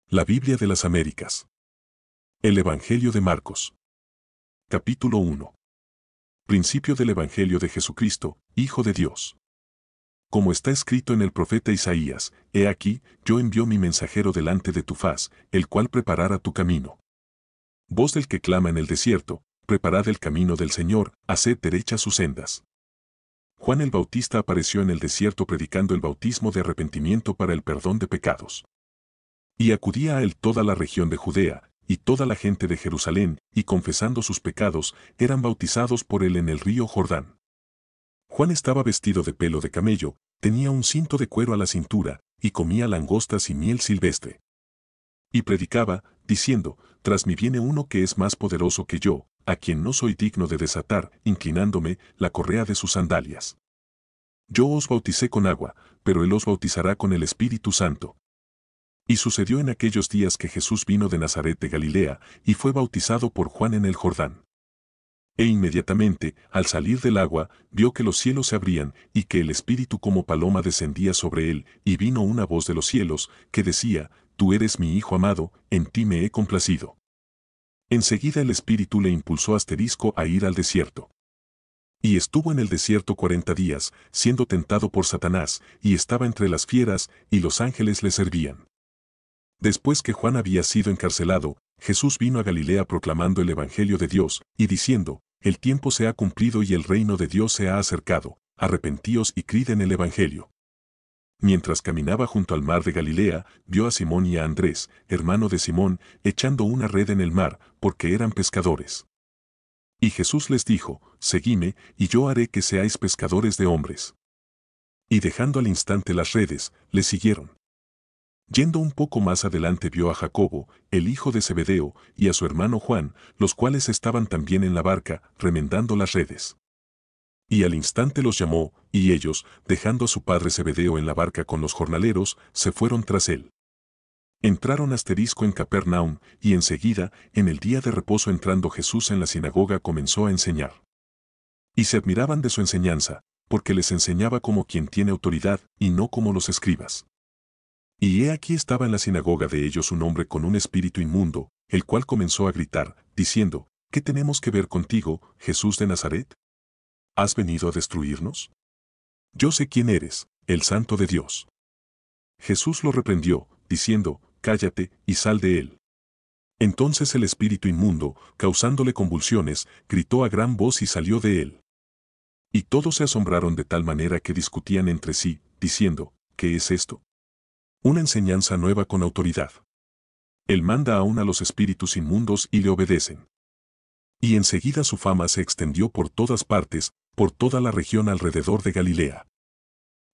La Biblia de las Américas. El Evangelio de Marcos. Capítulo 1. Principio del Evangelio de Jesucristo, Hijo de Dios. Como está escrito en el profeta Isaías, he aquí, yo envío mi mensajero delante de tu faz, el cual preparará tu camino. Voz del que clama en el desierto, preparad el camino del Señor, haced derechas sus sendas. Juan el Bautista apareció en el desierto predicando el bautismo de arrepentimiento para el perdón de pecados. Y acudía a él toda la región de Judea, y toda la gente de Jerusalén, y confesando sus pecados, eran bautizados por él en el río Jordán. Juan estaba vestido de pelo de camello, tenía un cinto de cuero a la cintura, y comía langostas y miel silvestre. Y predicaba, diciendo, tras mí viene uno que es más poderoso que yo, a quien no soy digno de desatar, inclinándome, la correa de sus sandalias. Yo os bauticé con agua, pero él os bautizará con el Espíritu Santo. Y sucedió en aquellos días que Jesús vino de Nazaret de Galilea, y fue bautizado por Juan en el Jordán. E inmediatamente, al salir del agua, vio que los cielos se abrían, y que el Espíritu como paloma descendía sobre él, y vino una voz de los cielos, que decía, Tú eres mi Hijo amado, en ti me he complacido. Enseguida el Espíritu le impulsó a ir al desierto. Y estuvo en el desierto 40 días, siendo tentado por Satanás, y estaba entre las fieras, y los ángeles le servían. Después que Juan había sido encarcelado, Jesús vino a Galilea proclamando el Evangelio de Dios, y diciendo, El tiempo se ha cumplido y el reino de Dios se ha acercado, arrepentíos y creed en el Evangelio. Mientras caminaba junto al mar de Galilea, vio a Simón y a Andrés, hermano de Simón, echando una red en el mar, porque eran pescadores. Y Jesús les dijo, Seguidme, y yo haré que seáis pescadores de hombres. Y dejando al instante las redes, le siguieron. Yendo un poco más adelante vio a Jacobo, el hijo de Zebedeo, y a su hermano Juan, los cuales estaban también en la barca, remendando las redes. Y al instante los llamó, y ellos, dejando a su padre Zebedeo en la barca con los jornaleros, se fueron tras él. Entraron en Capernaum, y enseguida, en el día de reposo entrando Jesús en la sinagoga comenzó a enseñar. Y se admiraban de su enseñanza, porque les enseñaba como quien tiene autoridad, y no como los escribas. Y he aquí estaba en la sinagoga de ellos un hombre con un espíritu inmundo, el cual comenzó a gritar, diciendo, ¿Qué tenemos que ver contigo, Jesús de Nazaret? ¿Has venido a destruirnos? Yo sé quién eres, el Santo de Dios. Jesús lo reprendió, diciendo, Cállate, y sal de él. Entonces el espíritu inmundo, causándole convulsiones, gritó a gran voz y salió de él. Y todos se asombraron de tal manera que discutían entre sí, diciendo, ¿Qué es esto? Una enseñanza nueva con autoridad. Él manda aún a los espíritus inmundos y le obedecen. Y enseguida su fama se extendió por todas partes, por toda la región alrededor de Galilea.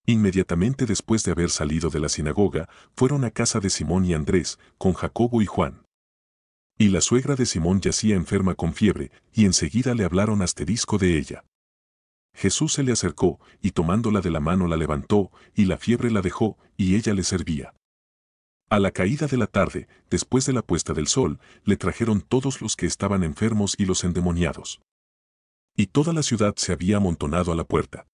Inmediatamente después de haber salido de la sinagoga, fueron a casa de Simón y Andrés, con Jacobo y Juan. Y la suegra de Simón yacía enferma con fiebre, y enseguida le hablaron de ella. Jesús se le acercó, y tomándola de la mano la levantó, y la fiebre la dejó, y ella le servía. A la caída de la tarde, después de la puesta del sol, le trajeron todos los que estaban enfermos y los endemoniados. Y toda la ciudad se había amontonado a la puerta.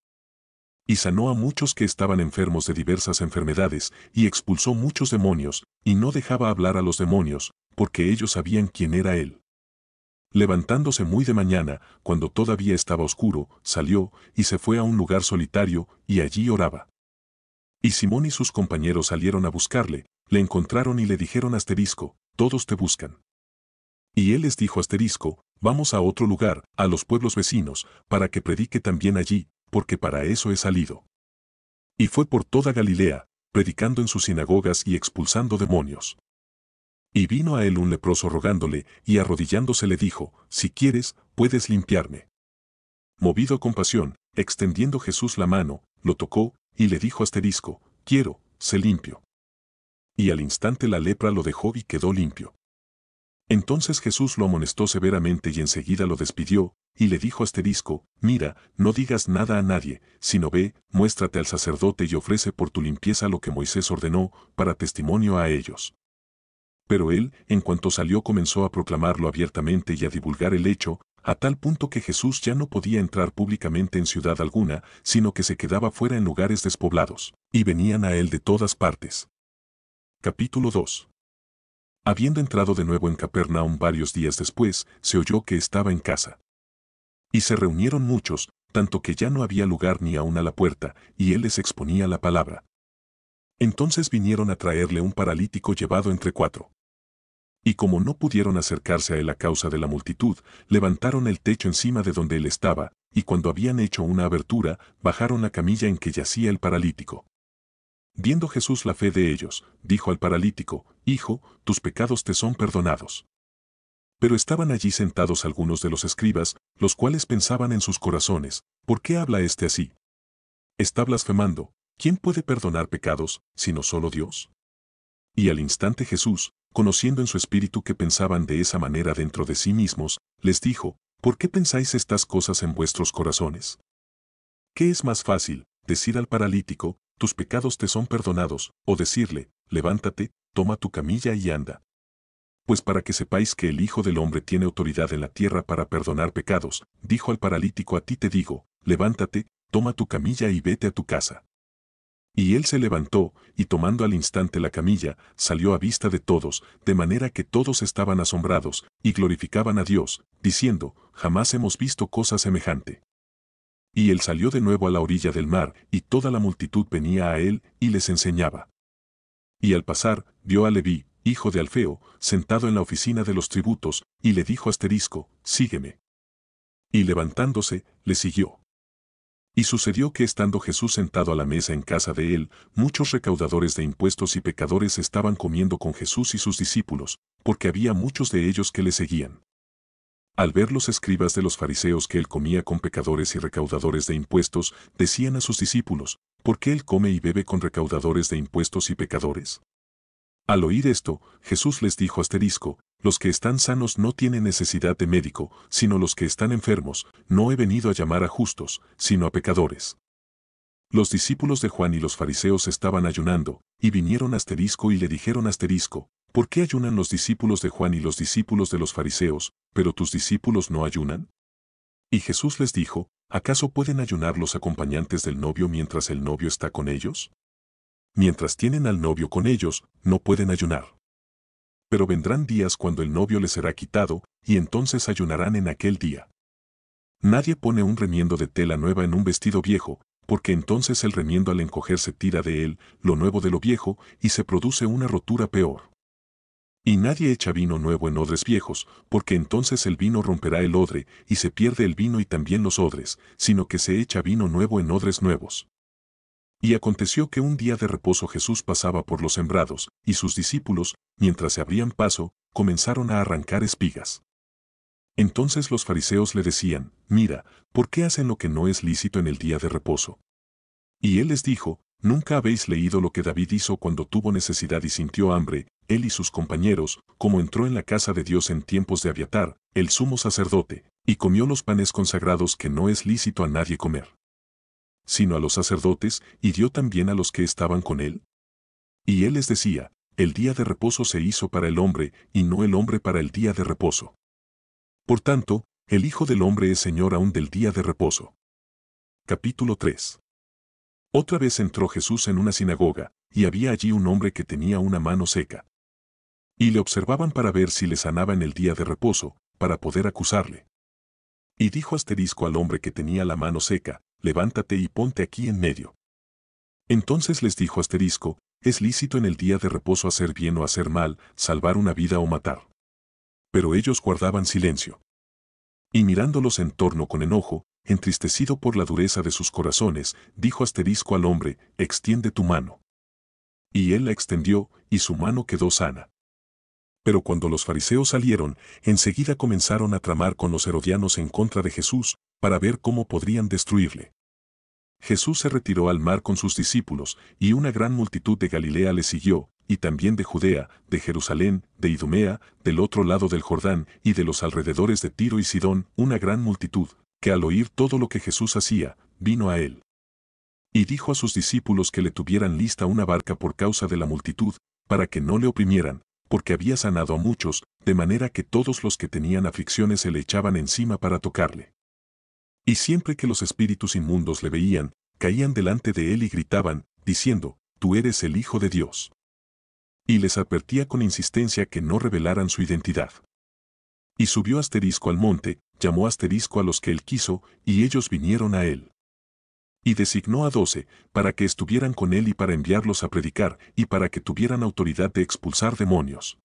Y sanó a muchos que estaban enfermos de diversas enfermedades, y expulsó muchos demonios, y no dejaba hablar a los demonios, porque ellos sabían quién era él. Levantándose muy de mañana, cuando todavía estaba oscuro, salió, y se fue a un lugar solitario, y allí oraba. Y Simón y sus compañeros salieron a buscarle, le encontraron y le dijeron todos te buscan. Y él les dijo vamos a otro lugar, a los pueblos vecinos, para que predique también allí, porque para eso he salido. Y fue por toda Galilea, predicando en sus sinagogas y expulsando demonios. Y vino a él un leproso rogándole, y arrodillándose le dijo, Si quieres, puedes limpiarme. Movido a compasión, extendiendo Jesús la mano, lo tocó, y le dijo quiero, sé limpio. Y al instante la lepra lo dejó y quedó limpio. Entonces Jesús lo amonestó severamente y enseguida lo despidió, y le dijo Mira, no digas nada a nadie, sino ve, muéstrate al sacerdote y ofrece por tu limpieza lo que Moisés ordenó, para testimonio a ellos. Pero él, en cuanto salió, comenzó a proclamarlo abiertamente y a divulgar el hecho, a tal punto que Jesús ya no podía entrar públicamente en ciudad alguna, sino que se quedaba fuera en lugares despoblados, y venían a él de todas partes. Capítulo 2. Habiendo entrado de nuevo en Capernaum varios días después, se oyó que estaba en casa. Y se reunieron muchos, tanto que ya no había lugar ni aun a la puerta, y él les exponía la palabra. Entonces vinieron a traerle un paralítico llevado entre 4. Y como no pudieron acercarse a él a causa de la multitud, levantaron el techo encima de donde él estaba, y cuando habían hecho una abertura, bajaron la camilla en que yacía el paralítico. Viendo Jesús la fe de ellos, dijo al paralítico: Hijo, tus pecados te son perdonados. Pero estaban allí sentados algunos de los escribas, los cuales pensaban en sus corazones: ¿Por qué habla éste así? Está blasfemando. ¿Quién puede perdonar pecados, sino solo Dios? Y al instante Jesús, conociendo en su espíritu que pensaban de esa manera dentro de sí mismos, les dijo: ¿Por qué pensáis estas cosas en vuestros corazones? ¿Qué es más fácil, decir al paralítico: tus pecados te son perdonados, o decirle: levántate, toma tu camilla y anda? Pues para que sepáis que el Hijo del Hombre tiene autoridad en la tierra para perdonar pecados, dijo al paralítico: a ti te digo, levántate, toma tu camilla y vete a tu casa. Y él se levantó, y tomando al instante la camilla, salió a vista de todos, de manera que todos estaban asombrados, y glorificaban a Dios, diciendo: jamás hemos visto cosa semejante. Y él salió de nuevo a la orilla del mar, y toda la multitud venía a él, y les enseñaba. Y al pasar, vio a Leví, hijo de Alfeo, sentado en la oficina de los tributos, y le dijo asterisco: sígueme. Y levantándose, le siguió. Y sucedió que estando Jesús sentado a la mesa en casa de él, muchos recaudadores de impuestos y pecadores estaban comiendo con Jesús y sus discípulos, porque había muchos de ellos que le seguían. Al ver los escribas de los fariseos que él comía con pecadores y recaudadores de impuestos, decían a sus discípulos: ¿por qué él come y bebe con recaudadores de impuestos y pecadores? Al oír esto, Jesús les dijo asterisco: los que están sanos no tienen necesidad de médico, sino los que están enfermos. No he venido a llamar a justos, sino a pecadores. Los discípulos de Juan y los fariseos estaban ayunando, y vinieron asterisco y le dijeron asterisco: ¿por qué ayunan los discípulos de Juan y los discípulos de los fariseos, pero tus discípulos no ayunan? Y Jesús les dijo: ¿acaso pueden ayunar los acompañantes del novio mientras el novio está con ellos? Mientras tienen al novio con ellos, no pueden ayunar. Pero vendrán días cuando el novio les será quitado, y entonces ayunarán en aquel día. Nadie pone un remiendo de tela nueva en un vestido viejo, porque entonces el remiendo al encogerse tira de él lo nuevo de lo viejo, y se produce una rotura peor. Y nadie echa vino nuevo en odres viejos, porque entonces el vino romperá el odre, y se pierde el vino y también los odres, sino que se echa vino nuevo en odres nuevos. Y aconteció que un día de reposo Jesús pasaba por los sembrados, y sus discípulos, mientras se abrían paso, comenzaron a arrancar espigas. Entonces los fariseos le decían: mira, ¿por qué hacen lo que no es lícito en el día de reposo? Y él les dijo: ¿nunca habéis leído lo que David hizo cuando tuvo necesidad y sintió hambre, él y sus compañeros, como entró en la casa de Dios en tiempos de Abiatar, el sumo sacerdote, y comió los panes consagrados que no es lícito a nadie comer, sino a los sacerdotes, y dio también a los que estaban con él? Y él les decía: el día de reposo se hizo para el hombre, y no el hombre para el día de reposo. Por tanto, el Hijo del Hombre es Señor aún del día de reposo. Capítulo 3. Otra vez entró Jesús en una sinagoga, y había allí un hombre que tenía una mano seca. Y le observaban para ver si le sanaba en el día de reposo, para poder acusarle. Y dijo asterisco al hombre que tenía la mano seca: levántate y ponte aquí en medio. Entonces les dijo asterisco: es lícito en el día de reposo hacer bien o hacer mal, salvar una vida o matar. Pero ellos guardaban silencio. Y mirándolos en torno con enojo, entristecido por la dureza de sus corazones, dijo asterisco al hombre: extiende tu mano. Y él la extendió, y su mano quedó sana. Pero cuando los fariseos salieron, enseguida comenzaron a tramar con los herodianos en contra de Jesús, para ver cómo podrían destruirle. Jesús se retiró al mar con sus discípulos, y una gran multitud de Galilea le siguió, y también de Judea, de Jerusalén, de Idumea, del otro lado del Jordán, y de los alrededores de Tiro y Sidón, una gran multitud, que al oír todo lo que Jesús hacía, vino a él. Y dijo a sus discípulos que le tuvieran lista una barca por causa de la multitud, para que no le oprimieran, porque había sanado a muchos, de manera que todos los que tenían aflicciones se le echaban encima para tocarle. Y siempre que los espíritus inmundos le veían, caían delante de él y gritaban, diciendo: tú eres el Hijo de Dios. Y les advertía con insistencia que no revelaran su identidad. Y subió al monte, llamó a los que él quiso, y ellos vinieron a él. Y designó a 12, para que estuvieran con él y para enviarlos a predicar, y para que tuvieran autoridad de expulsar demonios.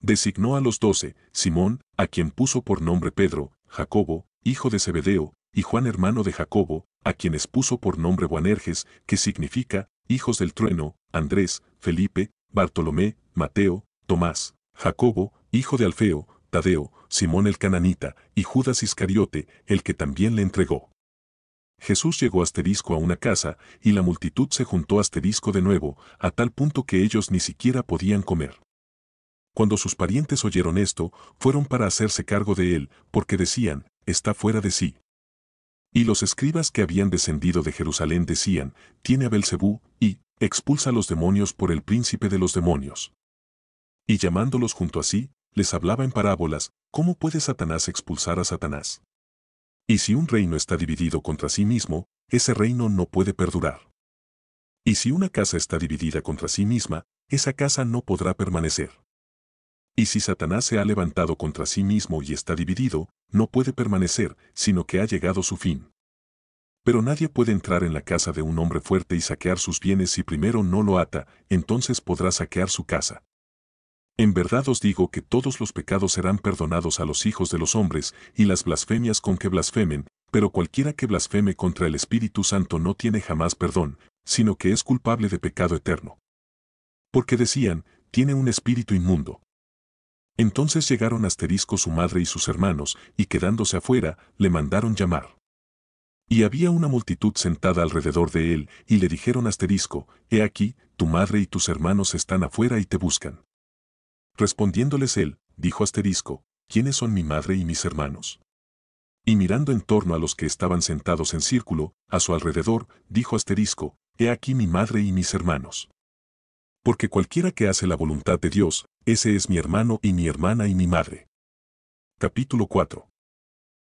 Designó a los 12, Simón, a quien puso por nombre Pedro, Jacobo, hijo de Zebedeo, y Juan hermano de Jacobo, a quienes puso por nombre Boanerges, que significa, hijos del trueno, Andrés, Felipe, Bartolomé, Mateo, Tomás, Jacobo, hijo de Alfeo, Tadeo, Simón el cananita, y Judas Iscariote, el que también le entregó. Jesús llegó a una casa, y la multitud se juntó de nuevo, a tal punto que ellos ni siquiera podían comer. Cuando sus parientes oyeron esto, fueron para hacerse cargo de él, porque decían, está fuera de sí. Y los escribas que habían descendido de Jerusalén decían, tiene a Belcebú, y expulsa a los demonios por el príncipe de los demonios. Y llamándolos junto a sí, les hablaba en parábolas, ¿cómo puede Satanás expulsar a Satanás? Y si un reino está dividido contra sí mismo, ese reino no puede perdurar. Y si una casa está dividida contra sí misma, esa casa no podrá permanecer. Y si Satanás se ha levantado contra sí mismo y está dividido, no puede permanecer, sino que ha llegado su fin. Pero nadie puede entrar en la casa de un hombre fuerte y saquear sus bienes si primero no lo ata, entonces podrá saquear su casa. En verdad os digo que todos los pecados serán perdonados a los hijos de los hombres, y las blasfemias con que blasfemen, pero cualquiera que blasfeme contra el Espíritu Santo no tiene jamás perdón, sino que es culpable de pecado eterno. Porque decían, tiene un espíritu inmundo. Entonces llegaron su madre y sus hermanos, y quedándose afuera, le mandaron llamar. Y había una multitud sentada alrededor de él, y le dijeron he aquí, tu madre y tus hermanos están afuera y te buscan. Respondiéndoles él, dijo ¿quiénes son mi madre y mis hermanos? Y mirando en torno a los que estaban sentados en círculo, a su alrededor, dijo he aquí mi madre y mis hermanos. Porque cualquiera que hace la voluntad de Dios, ese es mi hermano y mi hermana y mi madre. Capítulo 4.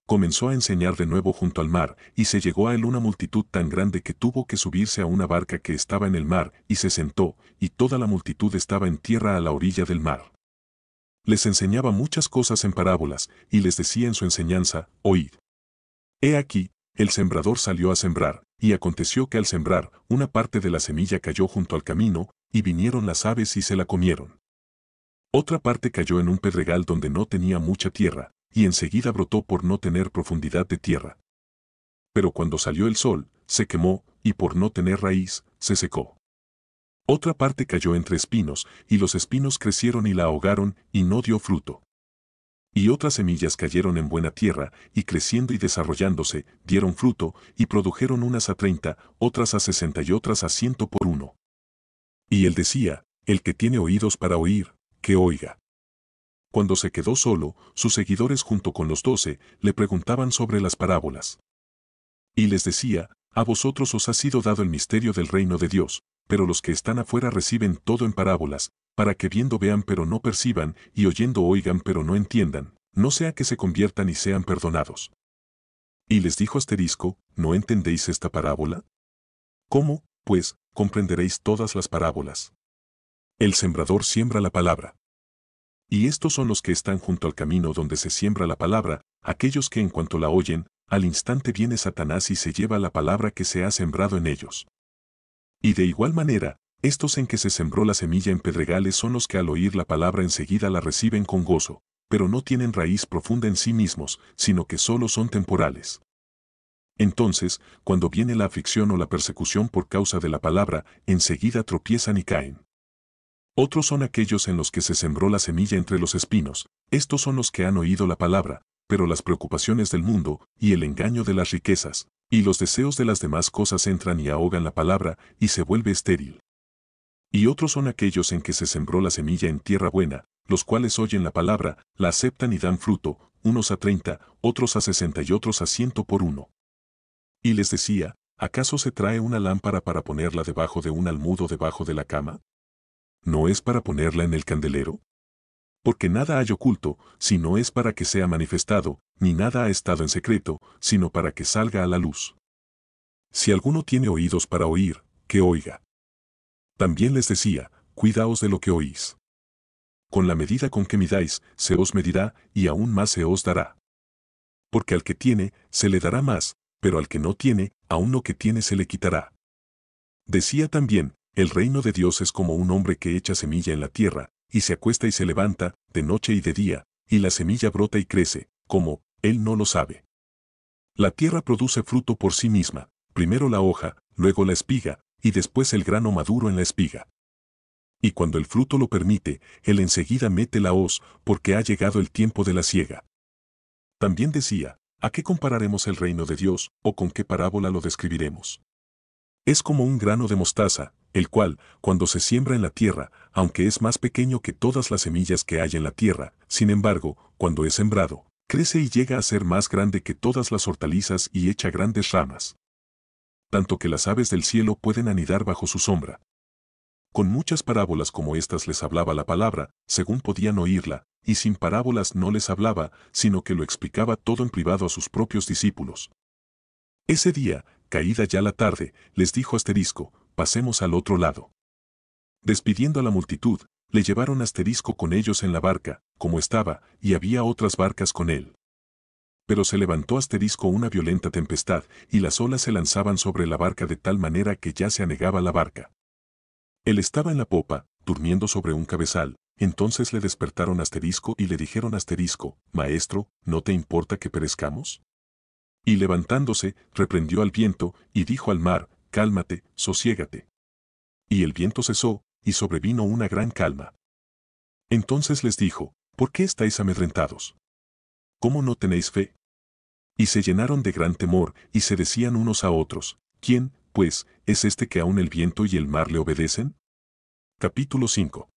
Comenzó a enseñar de nuevo junto al mar, y se llegó a él una multitud tan grande que tuvo que subirse a una barca que estaba en el mar, y se sentó, y toda la multitud estaba en tierra a la orilla del mar. Les enseñaba muchas cosas en parábolas, y les decía en su enseñanza, oíd. He aquí, el sembrador salió a sembrar, y aconteció que al sembrar, una parte de la semilla cayó junto al camino, y vinieron las aves y se la comieron. Otra parte cayó en un pedregal donde no tenía mucha tierra, y enseguida brotó por no tener profundidad de tierra. Pero cuando salió el sol, se quemó, y por no tener raíz, se secó. Otra parte cayó entre espinos, y los espinos crecieron y la ahogaron, y no dio fruto. Y otras semillas cayeron en buena tierra, y creciendo y desarrollándose, dieron fruto, y produjeron unas a 30, otras a 60 y otras a 100 por uno. Y él decía, el que tiene oídos para oír, que oiga. Cuando se quedó solo, sus seguidores junto con los 12, le preguntaban sobre las parábolas. Y les decía, a vosotros os ha sido dado el misterio del reino de Dios, pero los que están afuera reciben todo en parábolas, para que viendo vean pero no perciban, y oyendo oigan pero no entiendan, no sea que se conviertan y sean perdonados. Y les dijo ¿no entendéis esta parábola? ¿Cómo, pues, comprenderéis todas las parábolas? El sembrador siembra la palabra. Y estos son los que están junto al camino donde se siembra la palabra, aquellos que en cuanto la oyen, al instante viene Satanás y se lleva la palabra que se ha sembrado en ellos. Y de igual manera, estos en que se sembró la semilla en pedregales son los que al oír la palabra enseguida la reciben con gozo, pero no tienen raíz profunda en sí mismos, sino que solo son temporales. Entonces, cuando viene la aflicción o la persecución por causa de la palabra, enseguida tropiezan y caen. Otros son aquellos en los que se sembró la semilla entre los espinos, estos son los que han oído la palabra, pero las preocupaciones del mundo, y el engaño de las riquezas, y los deseos de las demás cosas entran y ahogan la palabra, y se vuelve estéril. Y otros son aquellos en que se sembró la semilla en tierra buena, los cuales oyen la palabra, la aceptan y dan fruto, unos a 30, otros a 60 y otros a 100 por uno. Y les decía, ¿acaso se trae una lámpara para ponerla debajo de un almud o debajo de la cama? ¿No es para ponerla en el candelero? Porque nada hay oculto, si no es para que sea manifestado, ni nada ha estado en secreto, sino para que salga a la luz. Si alguno tiene oídos para oír, que oiga. También les decía, cuidaos de lo que oís. Con la medida con que midáis, se os medirá, y aún más se os dará. Porque al que tiene, se le dará más, pero al que no tiene, aún lo que tiene se le quitará. Decía también, el reino de Dios es como un hombre que echa semilla en la tierra, y se acuesta y se levanta, de noche y de día, y la semilla brota y crece, como, él no lo sabe. La tierra produce fruto por sí misma, primero la hoja, luego la espiga, y después el grano maduro en la espiga. Y cuando el fruto lo permite, él enseguida mete la hoz, porque ha llegado el tiempo de la siega. También decía, ¿a qué compararemos el reino de Dios, o con qué parábola lo describiremos? Es como un grano de mostaza, el cual, cuando se siembra en la tierra, aunque es más pequeño que todas las semillas que hay en la tierra, sin embargo, cuando es sembrado, crece y llega a ser más grande que todas las hortalizas y echa grandes ramas. Tanto que las aves del cielo pueden anidar bajo su sombra. Con muchas parábolas como estas les hablaba la palabra, según podían oírla, y sin parábolas no les hablaba, sino que lo explicaba todo en privado a sus propios discípulos. Ese día, caída ya la tarde, les dijo Asterisco, pasemos al otro lado. Despidiendo a la multitud, le llevaron Asterisco con ellos en la barca, como estaba, y había otras barcas con él. Pero se levantó Asterisco una violenta tempestad, y las olas se lanzaban sobre la barca de tal manera que ya se anegaba la barca. Él estaba en la popa, durmiendo sobre un cabezal, entonces le despertaron Asterisco y le dijeron Asterisco, Maestro, ¿no te importa que perezcamos? Y levantándose, reprendió al viento, y dijo al mar, Cálmate, sosiégate. Y el viento cesó, y sobrevino una gran calma. Entonces les dijo, ¿por qué estáis amedrentados? ¿Cómo no tenéis fe? Y se llenaron de gran temor, y se decían unos a otros, ¿quién, pues, es este que aun el viento y el mar le obedecen? Capítulo 5.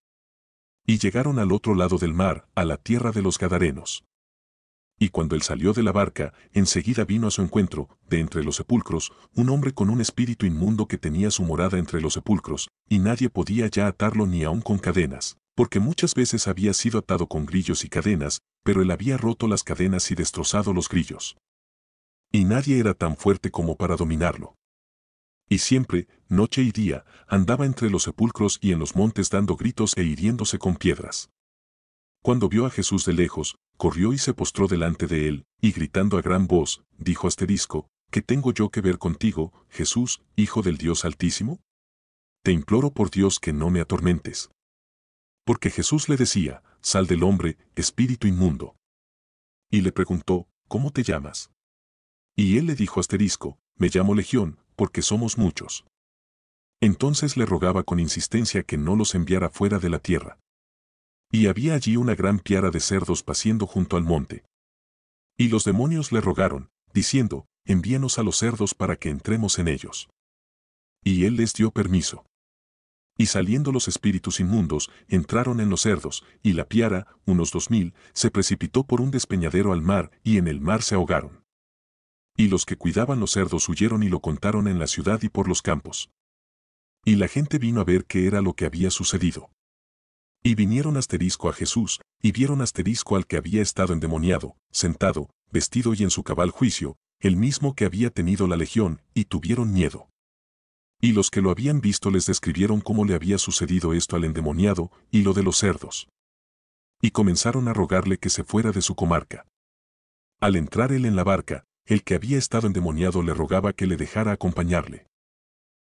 Y llegaron al otro lado del mar, a la tierra de los Gadarenos. Y cuando él salió de la barca, enseguida vino a su encuentro, de entre los sepulcros, un hombre con un espíritu inmundo que tenía su morada entre los sepulcros, y nadie podía ya atarlo ni aun con cadenas, porque muchas veces había sido atado con grillos y cadenas, pero él había roto las cadenas y destrozado los grillos. Y nadie era tan fuerte como para dominarlo. Y siempre, noche y día, andaba entre los sepulcros y en los montes dando gritos e hiriéndose con piedras. Cuando vio a Jesús de lejos, corrió y se postró delante de él, y gritando a gran voz, dijo Asterisco, ¿qué tengo yo que ver contigo, Jesús, Hijo del Dios Altísimo? Te imploro por Dios que no me atormentes. Porque Jesús le decía, sal del hombre, espíritu inmundo. Y le preguntó, ¿cómo te llamas? Y él le dijo Asterisco, me llamo Legión, porque somos muchos. Entonces le rogaba con insistencia que no los enviara fuera de la tierra. Y había allí una gran piara de cerdos paciendo junto al monte. Y los demonios le rogaron, diciendo, envíanos a los cerdos para que entremos en ellos. Y él les dio permiso. Y saliendo los espíritus inmundos, entraron en los cerdos, y la piara, unos 2000, se precipitó por un despeñadero al mar, y en el mar se ahogaron. Y los que cuidaban los cerdos huyeron y lo contaron en la ciudad y por los campos. Y la gente vino a ver qué era lo que había sucedido. Y vinieron Asterisco a Jesús, y vieron Asterisco al que había estado endemoniado, sentado, vestido y en su cabal juicio, el mismo que había tenido la legión, y tuvieron miedo. Y los que lo habían visto les describieron cómo le había sucedido esto al endemoniado, y lo de los cerdos. Y comenzaron a rogarle que se fuera de su comarca. Al entrar él en la barca, el que había estado endemoniado le rogaba que le dejara acompañarle.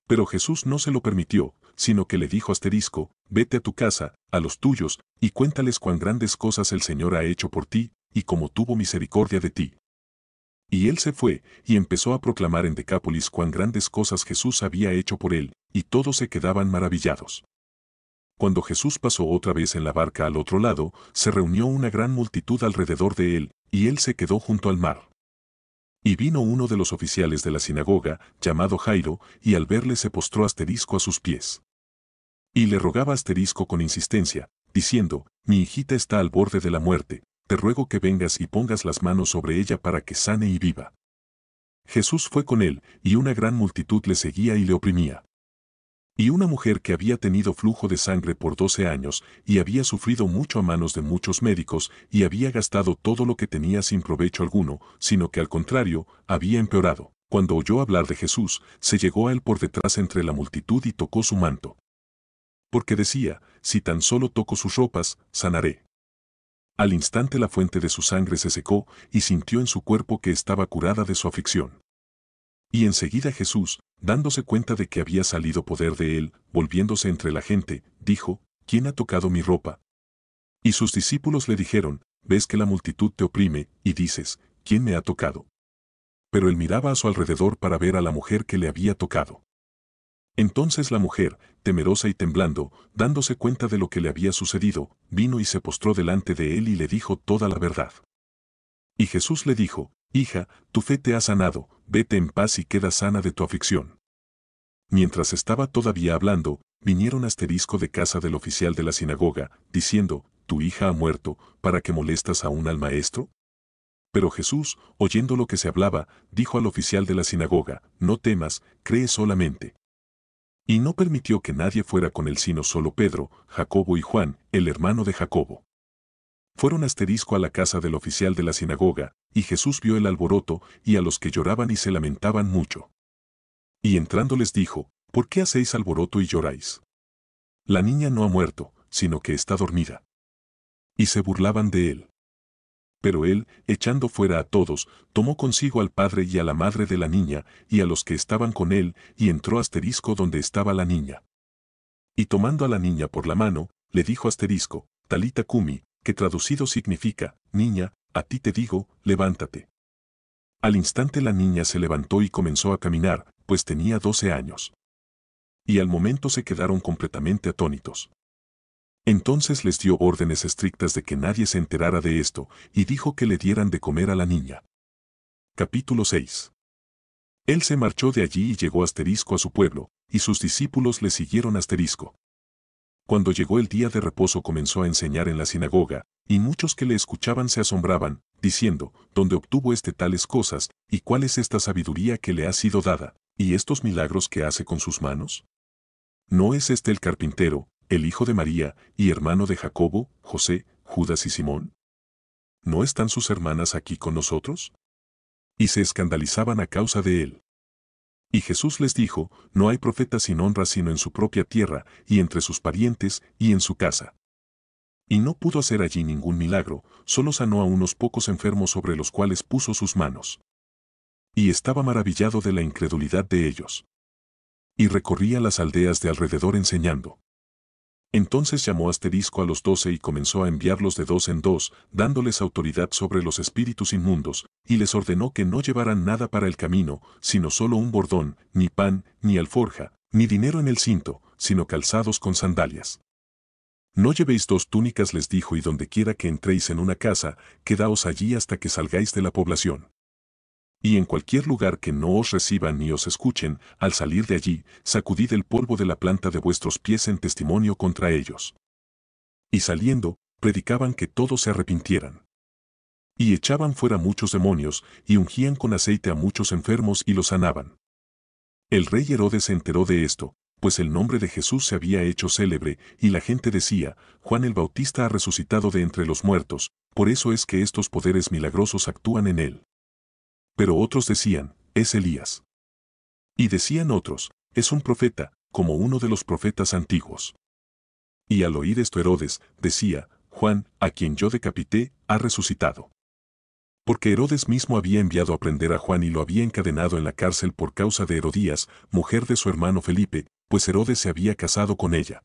Pero Jesús no se lo permitió, sino que le dijo a Asterisco, vete a tu casa, a los tuyos, y cuéntales cuán grandes cosas el Señor ha hecho por ti, y cómo tuvo misericordia de ti. Y él se fue, y empezó a proclamar en Decápolis cuán grandes cosas Jesús había hecho por él, y todos se quedaban maravillados. Cuando Jesús pasó otra vez en la barca al otro lado, se reunió una gran multitud alrededor de él, y él se quedó junto al mar. Y vino uno de los oficiales de la sinagoga, llamado Jairo, y al verle se postró Asterisco a sus pies. Y le rogaba Asterisco con insistencia, diciendo, mi hijita está al borde de la muerte, te ruego que vengas y pongas las manos sobre ella para que sane y viva. Jesús fue con él, y una gran multitud le seguía y le oprimía. Y una mujer que había tenido flujo de sangre por 12 años, y había sufrido mucho a manos de muchos médicos, y había gastado todo lo que tenía sin provecho alguno, sino que al contrario, había empeorado. Cuando oyó hablar de Jesús, se llegó a él por detrás entre la multitud y tocó su manto. porque decía, si tan solo toco sus ropas, sanaré. Al instante la fuente de su sangre se secó y sintió en su cuerpo que estaba curada de su aflicción. Y enseguida Jesús, dándose cuenta de que había salido poder de él, volviéndose entre la gente, dijo, ¿quién ha tocado mi ropa? Y sus discípulos le dijeron, ves que la multitud te oprime, y dices, ¿quién me ha tocado? Pero él miraba a su alrededor para ver a la mujer que le había tocado. Entonces la mujer, temerosa y temblando, dándose cuenta de lo que le había sucedido, vino y se postró delante de él y le dijo toda la verdad. Y Jesús le dijo, hija, tu fe te ha sanado, vete en paz y queda sana de tu aflicción. Mientras estaba todavía hablando, vinieron de casa del oficial de la sinagoga, diciendo, tu hija ha muerto, ¿para qué molestas aún al maestro? Pero Jesús, oyendo lo que se hablaba, dijo al oficial de la sinagoga, no temas, cree solamente. Y no permitió que nadie fuera con él sino solo Pedro, Jacobo y Juan, el hermano de Jacobo. Fueron a la casa del oficial de la sinagoga, y Jesús vio el alboroto y a los que lloraban y se lamentaban mucho. Y entrando les dijo, ¿por qué hacéis alboroto y lloráis? La niña no ha muerto, sino que está dormida. Y se burlaban de él. Pero él, echando fuera a todos, tomó consigo al padre y a la madre de la niña, y a los que estaban con él, y entró donde estaba la niña. Y tomando a la niña por la mano, le dijo Talita cumi, que traducido significa, niña, a ti te digo, levántate. Al instante la niña se levantó y comenzó a caminar, pues tenía 12 años. Y al momento se quedaron completamente atónitos. Entonces les dio órdenes estrictas de que nadie se enterara de esto, y dijo que le dieran de comer a la niña. Capítulo 6. Él se marchó de allí y llegó a su pueblo, y sus discípulos le siguieron . Cuando llegó el día de reposo comenzó a enseñar en la sinagoga, y muchos que le escuchaban se asombraban, diciendo, ¿dónde obtuvo tales cosas, y cuál es esta sabiduría que le ha sido dada, y estos milagros que hace con sus manos? ¿No es el carpintero, el hijo de María, y hermano de Jacobo, José, Judas y Simón? ¿No están sus hermanas aquí con nosotros? Y se escandalizaban a causa de él. Y Jesús les dijo, no hay profeta sin honra sino en su propia tierra, y entre sus parientes, y en su casa. Y no pudo hacer allí ningún milagro, solo sanó a unos pocos enfermos sobre los cuales puso sus manos. Y estaba maravillado de la incredulidad de ellos. Y recorría las aldeas de alrededor enseñando. Entonces llamó a los 12 y comenzó a enviarlos de 2 en 2, dándoles autoridad sobre los espíritus inmundos, y les ordenó que no llevaran nada para el camino, sino solo un bordón, ni pan, ni alforja, ni dinero en el cinto, sino calzados con sandalias. No llevéis 2 túnicas, les dijo, y donde quiera que entréis en una casa, quedaos allí hasta que salgáis de la población. Y en cualquier lugar que no os reciban ni os escuchen, al salir de allí, sacudid el polvo de la planta de vuestros pies en testimonio contra ellos. Y saliendo, predicaban que todos se arrepintieran. Y echaban fuera muchos demonios, y ungían con aceite a muchos enfermos y los sanaban. El rey Herodes se enteró de esto, pues el nombre de Jesús se había hecho célebre, y la gente decía, Juan el Bautista ha resucitado de entre los muertos, por eso es que estos poderes milagrosos actúan en él. Pero otros decían, es Elías. Y decían otros, es un profeta, como uno de los profetas antiguos. Y al oír esto Herodes, decía, Juan, a quien yo decapité, ha resucitado. Porque Herodes mismo había enviado a prender a Juan y lo había encadenado en la cárcel por causa de Herodías, mujer de su hermano Felipe, pues Herodes se había casado con ella.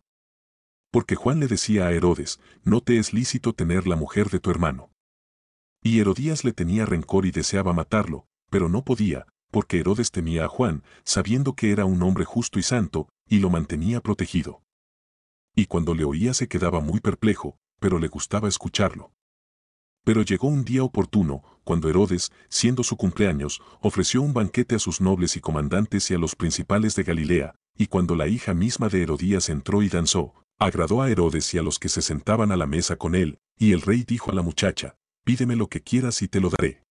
Porque Juan le decía a Herodes, no te es lícito tener la mujer de tu hermano. Y Herodías le tenía rencor y deseaba matarlo, pero no podía, porque Herodes temía a Juan, sabiendo que era un hombre justo y santo, y lo mantenía protegido. Y cuando le oía se quedaba muy perplejo, pero le gustaba escucharlo. Pero llegó un día oportuno, cuando Herodes, siendo su cumpleaños, ofreció un banquete a sus nobles y comandantes y a los principales de Galilea, y cuando la hija misma de Herodías entró y danzó, agradó a Herodes y a los que se sentaban a la mesa con él, y el rey dijo a la muchacha, pídeme lo que quieras y te lo daré.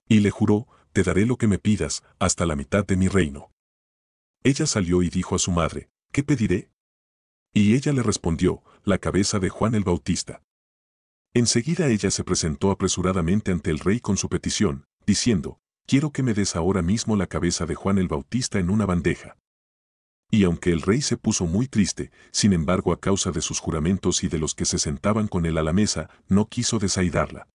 Y le juró, te daré lo que me pidas, hasta la mitad de mi reino. Ella salió y dijo a su madre, ¿qué pediré? Y ella le respondió, la cabeza de Juan el Bautista. Enseguida ella se presentó apresuradamente ante el rey con su petición, diciendo, quiero que me des ahora mismo la cabeza de Juan el Bautista en una bandeja. Y aunque el rey se puso muy triste, sin embargo a causa de sus juramentos y de los que se sentaban con él a la mesa, no quiso desaidarla.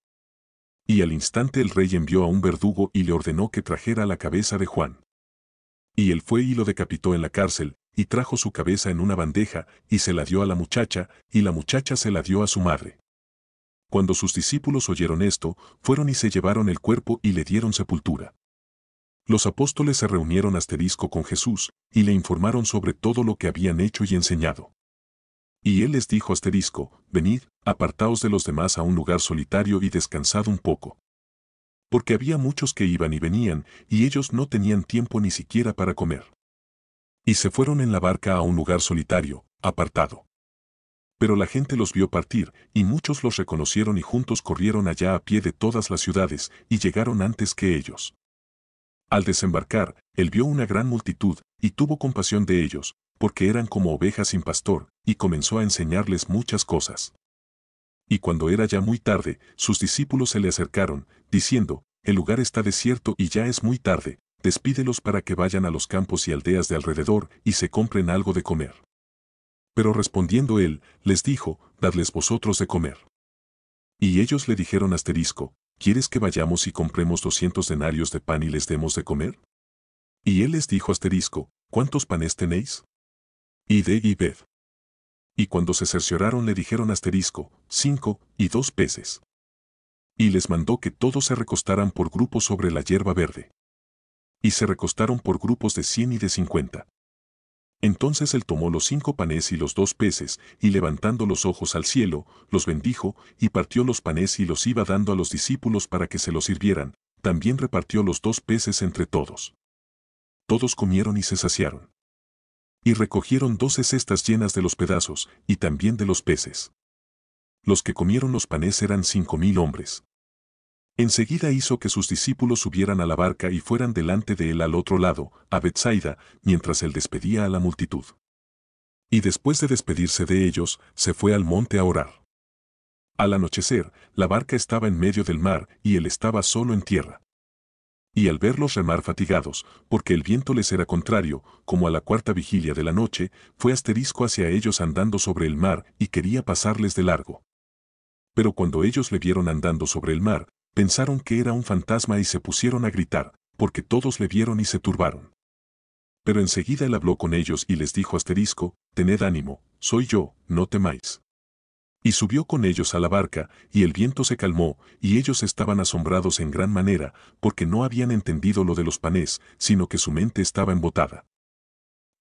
Y al instante el rey envió a un verdugo y le ordenó que trajera la cabeza de Juan. Y él fue y lo decapitó en la cárcel, y trajo su cabeza en una bandeja, y se la dio a la muchacha, y la muchacha se la dio a su madre. Cuando sus discípulos oyeron esto, fueron y se llevaron el cuerpo y le dieron sepultura. Los apóstoles se reunieron con Jesús, y le informaron sobre todo lo que habían hecho y enseñado. Y él les dijo venid, apartaos de los demás a un lugar solitario y descansad un poco. Porque había muchos que iban y venían, y ellos no tenían tiempo ni siquiera para comer. Y se fueron en la barca a un lugar solitario, apartado. Pero la gente los vio partir, y muchos los reconocieron y juntos corrieron allá a pie de todas las ciudades, y llegaron antes que ellos. Al desembarcar, él vio una gran multitud, y tuvo compasión de ellos, porque eran como ovejas sin pastor, y comenzó a enseñarles muchas cosas. Y cuando era ya muy tarde, sus discípulos se le acercaron, diciendo, el lugar está desierto y ya es muy tarde, despídelos para que vayan a los campos y aldeas de alrededor y se compren algo de comer. Pero respondiendo él, les dijo, dadles vosotros de comer. Y ellos le dijeron ¿quieres que vayamos y compremos 200 denarios de pan y les demos de comer? Y él les dijo ¿cuántos panes tenéis? Id y ved. Y cuando se cercioraron le dijeron 5 y 2 peces. Y les mandó que todos se recostaran por grupos sobre la hierba verde. Y se recostaron por grupos de 100 y de 50. Entonces él tomó los 5 panes y los 2 peces, y levantando los ojos al cielo, los bendijo, y partió los panes y los iba dando a los discípulos para que se los sirvieran, también repartió los 2 peces entre todos. Todos comieron y se saciaron. Y recogieron 12 cestas llenas de los pedazos, y también de los peces. Los que comieron los panes eran 5,000 hombres. Enseguida hizo que sus discípulos subieran a la barca y fueran delante de él al otro lado, a Betsaida, mientras él despedía a la multitud. Y después de despedirse de ellos, se fue al monte a orar. Al anochecer, la barca estaba en medio del mar y él estaba solo en tierra. Y al verlos remar fatigados, porque el viento les era contrario, como a la 4ª vigilia de la noche, fue hacia ellos andando sobre el mar y quería pasarles de largo. Pero cuando ellos le vieron andando sobre el mar, pensaron que era un fantasma y se pusieron a gritar, porque todos le vieron y se turbaron. Pero enseguida él habló con ellos y les dijo tened ánimo, soy yo, no temáis. Y subió con ellos a la barca, y el viento se calmó, y ellos estaban asombrados en gran manera, porque no habían entendido lo de los panes, sino que su mente estaba embotada.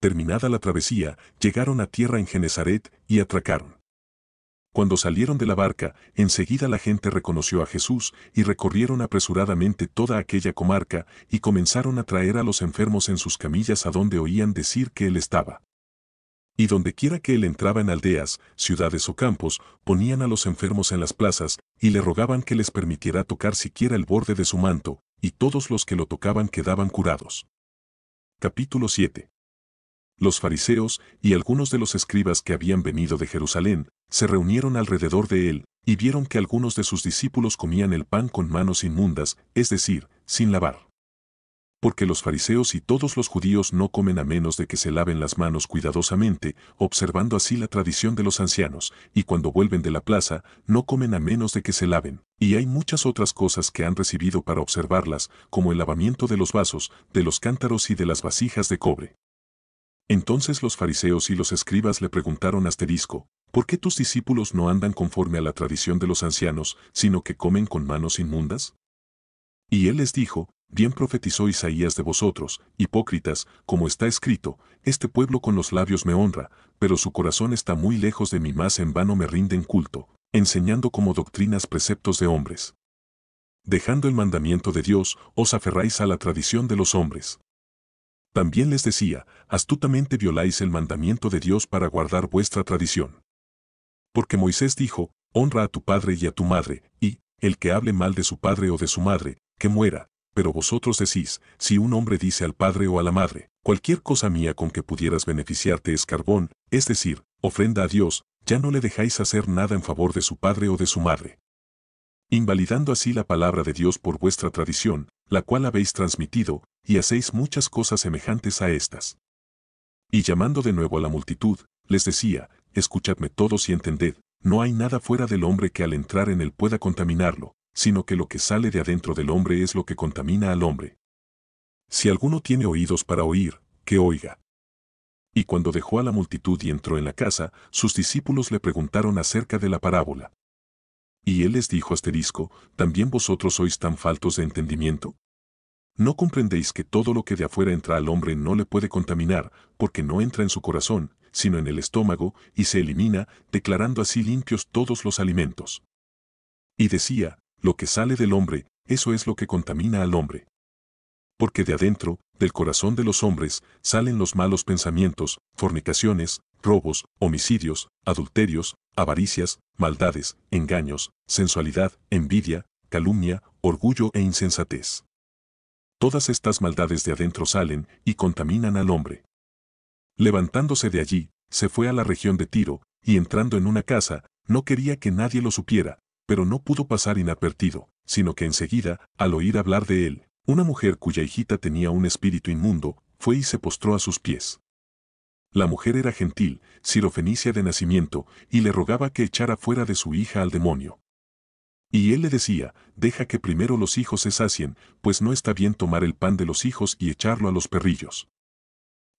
Terminada la travesía, llegaron a tierra en Genesaret, y atracaron. Cuando salieron de la barca, enseguida la gente reconoció a Jesús, y recorrieron apresuradamente toda aquella comarca, y comenzaron a traer a los enfermos en sus camillas a donde oían decir que él estaba. Y dondequiera que él entraba en aldeas, ciudades o campos, ponían a los enfermos en las plazas, y le rogaban que les permitiera tocar siquiera el borde de su manto, y todos los que lo tocaban quedaban curados. Capítulo 7. Los fariseos y algunos de los escribas que habían venido de Jerusalén, se reunieron alrededor de él, y vieron que algunos de sus discípulos comían el pan con manos inmundas, es decir, sin lavar. Porque los fariseos y todos los judíos no comen a menos de que se laven las manos cuidadosamente, observando así la tradición de los ancianos, y cuando vuelven de la plaza, no comen a menos de que se laven. Y hay muchas otras cosas que han recibido para observarlas, como el lavamiento de los vasos, de los cántaros y de las vasijas de cobre. Entonces los fariseos y los escribas le preguntaron ¿por qué tus discípulos no andan conforme a la tradición de los ancianos, sino que comen con manos inmundas? Y él les dijo, bien profetizó Isaías de vosotros, hipócritas, como está escrito, este pueblo con los labios me honra, pero su corazón está muy lejos de mí, más en vano me rinden culto, enseñando como doctrinas preceptos de hombres. Dejando el mandamiento de Dios, os aferráis a la tradición de los hombres. También les decía, astutamente violáis el mandamiento de Dios para guardar vuestra tradición. Porque Moisés dijo, honra a tu padre y a tu madre, y, el que hable mal de su padre o de su madre, que muera. Pero vosotros decís, si un hombre dice al padre o a la madre, cualquier cosa mía con que pudieras beneficiarte es carbón, es decir, ofrenda a Dios, ya no le dejáis hacer nada en favor de su padre o de su madre. Invalidando así la palabra de Dios por vuestra tradición, la cual habéis transmitido, y hacéis muchas cosas semejantes a estas. Y llamando de nuevo a la multitud, les decía, escuchadme todos y entended, no hay nada fuera del hombre que al entrar en él pueda contaminarlo, sino que lo que sale de adentro del hombre es lo que contamina al hombre. Si alguno tiene oídos para oír, que oiga. Y cuando dejó a la multitud y entró en la casa, sus discípulos le preguntaron acerca de la parábola. Y él les dijo asterisco, ¿también vosotros sois tan faltos de entendimiento? ¿No comprendéis que todo lo que de afuera entra al hombre no le puede contaminar, porque no entra en su corazón, sino en el estómago, y se elimina, declarando así limpios todos los alimentos? Y decía, lo que sale del hombre, eso es lo que contamina al hombre. Porque de adentro, del corazón de los hombres, salen los malos pensamientos, fornicaciones, robos, homicidios, adulterios, avaricias, maldades, engaños, sensualidad, envidia, calumnia, orgullo e insensatez. Todas estas maldades de adentro salen y contaminan al hombre. Levantándose de allí, se fue a la región de Tiro, y entrando en una casa, no quería que nadie lo supiera, pero no pudo pasar inadvertido, sino que enseguida, al oír hablar de él, una mujer cuya hijita tenía un espíritu inmundo, fue y se postró a sus pies. La mujer era gentil, sirofenicia de nacimiento, y le rogaba que echara fuera de su hija al demonio. Y él le decía, deja que primero los hijos se sacien, pues no está bien tomar el pan de los hijos y echarlo a los perrillos.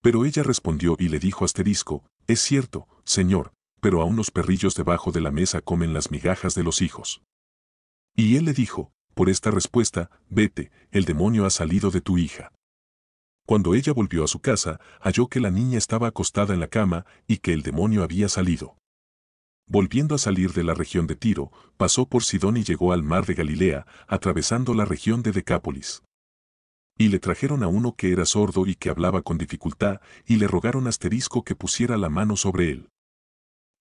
Pero ella respondió y le dijo asterisco, es cierto, Señor, pero aún los perrillos debajo de la mesa comen las migajas de los hijos. Y él le dijo, por esta respuesta, vete, el demonio ha salido de tu hija. Cuando ella volvió a su casa, halló que la niña estaba acostada en la cama y que el demonio había salido. Volviendo a salir de la región de Tiro, pasó por Sidón y llegó al mar de Galilea, atravesando la región de Decápolis. Y le trajeron a uno que era sordo y que hablaba con dificultad, y le rogaron asterisco que pusiera la mano sobre él.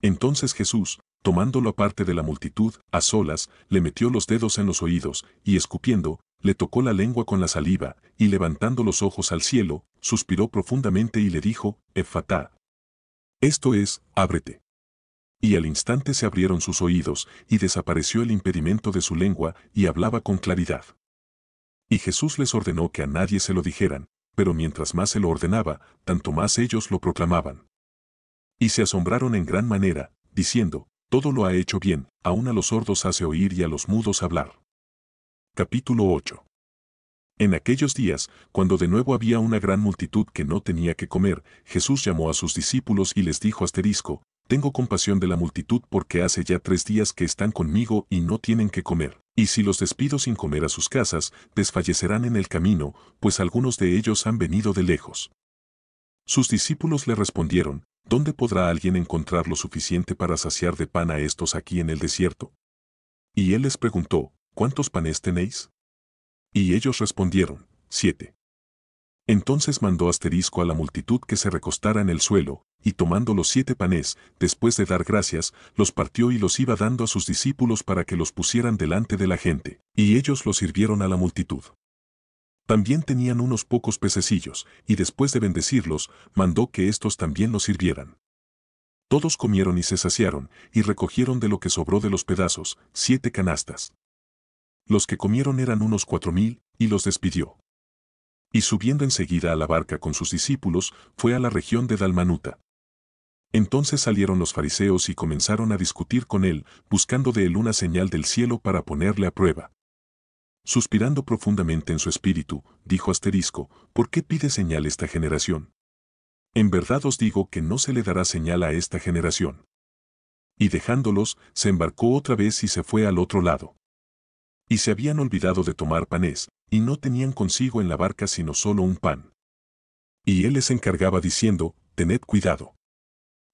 Entonces Jesús, tomándolo aparte de la multitud, a solas, le metió los dedos en los oídos, y escupiendo, le tocó la lengua con la saliva, y levantando los ojos al cielo, suspiró profundamente y le dijo, Effatá. Esto es, ábrete. Y al instante se abrieron sus oídos, y desapareció el impedimento de su lengua, y hablaba con claridad. Y Jesús les ordenó que a nadie se lo dijeran, pero mientras más se lo ordenaba, tanto más ellos lo proclamaban. Y se asombraron en gran manera, diciendo, todo lo ha hecho bien, aun a los sordos hace oír y a los mudos hablar. Capítulo 8. En aquellos días, cuando de nuevo había una gran multitud que no tenía que comer, Jesús llamó a sus discípulos y les dijo asterisco, tengo compasión de la multitud porque hace ya 3 días que están conmigo y no tienen que comer, y si los despido sin comer a sus casas, desfallecerán en el camino, pues algunos de ellos han venido de lejos. Sus discípulos le respondieron, ¿dónde podrá alguien encontrar lo suficiente para saciar de pan a estos aquí en el desierto? Y él les preguntó, ¿cuántos panes tenéis? Y ellos respondieron, 7. Entonces mandó asterisco a la multitud que se recostara en el suelo, y tomando los 7 panes, después de dar gracias, los partió y los iba dando a sus discípulos para que los pusieran delante de la gente, y ellos los sirvieron a la multitud. También tenían unos pocos pececillos, y después de bendecirlos, mandó que éstos también los sirvieran. Todos comieron y se saciaron, y recogieron de lo que sobró de los pedazos, 7 canastas. Los que comieron eran unos 4,000, y los despidió. Y subiendo enseguida a la barca con sus discípulos, fue a la región de Dalmanuta. Entonces salieron los fariseos y comenzaron a discutir con él, buscando de él una señal del cielo para ponerle a prueba. Suspirando profundamente en su espíritu, dijo asterisco, ¿por qué pide señal esta generación? En verdad os digo que no se le dará señal a esta generación. Y dejándolos, se embarcó otra vez y se fue al otro lado. Y se habían olvidado de tomar panes, y no tenían consigo en la barca sino solo un pan. Y él les encargaba diciendo, tened cuidado.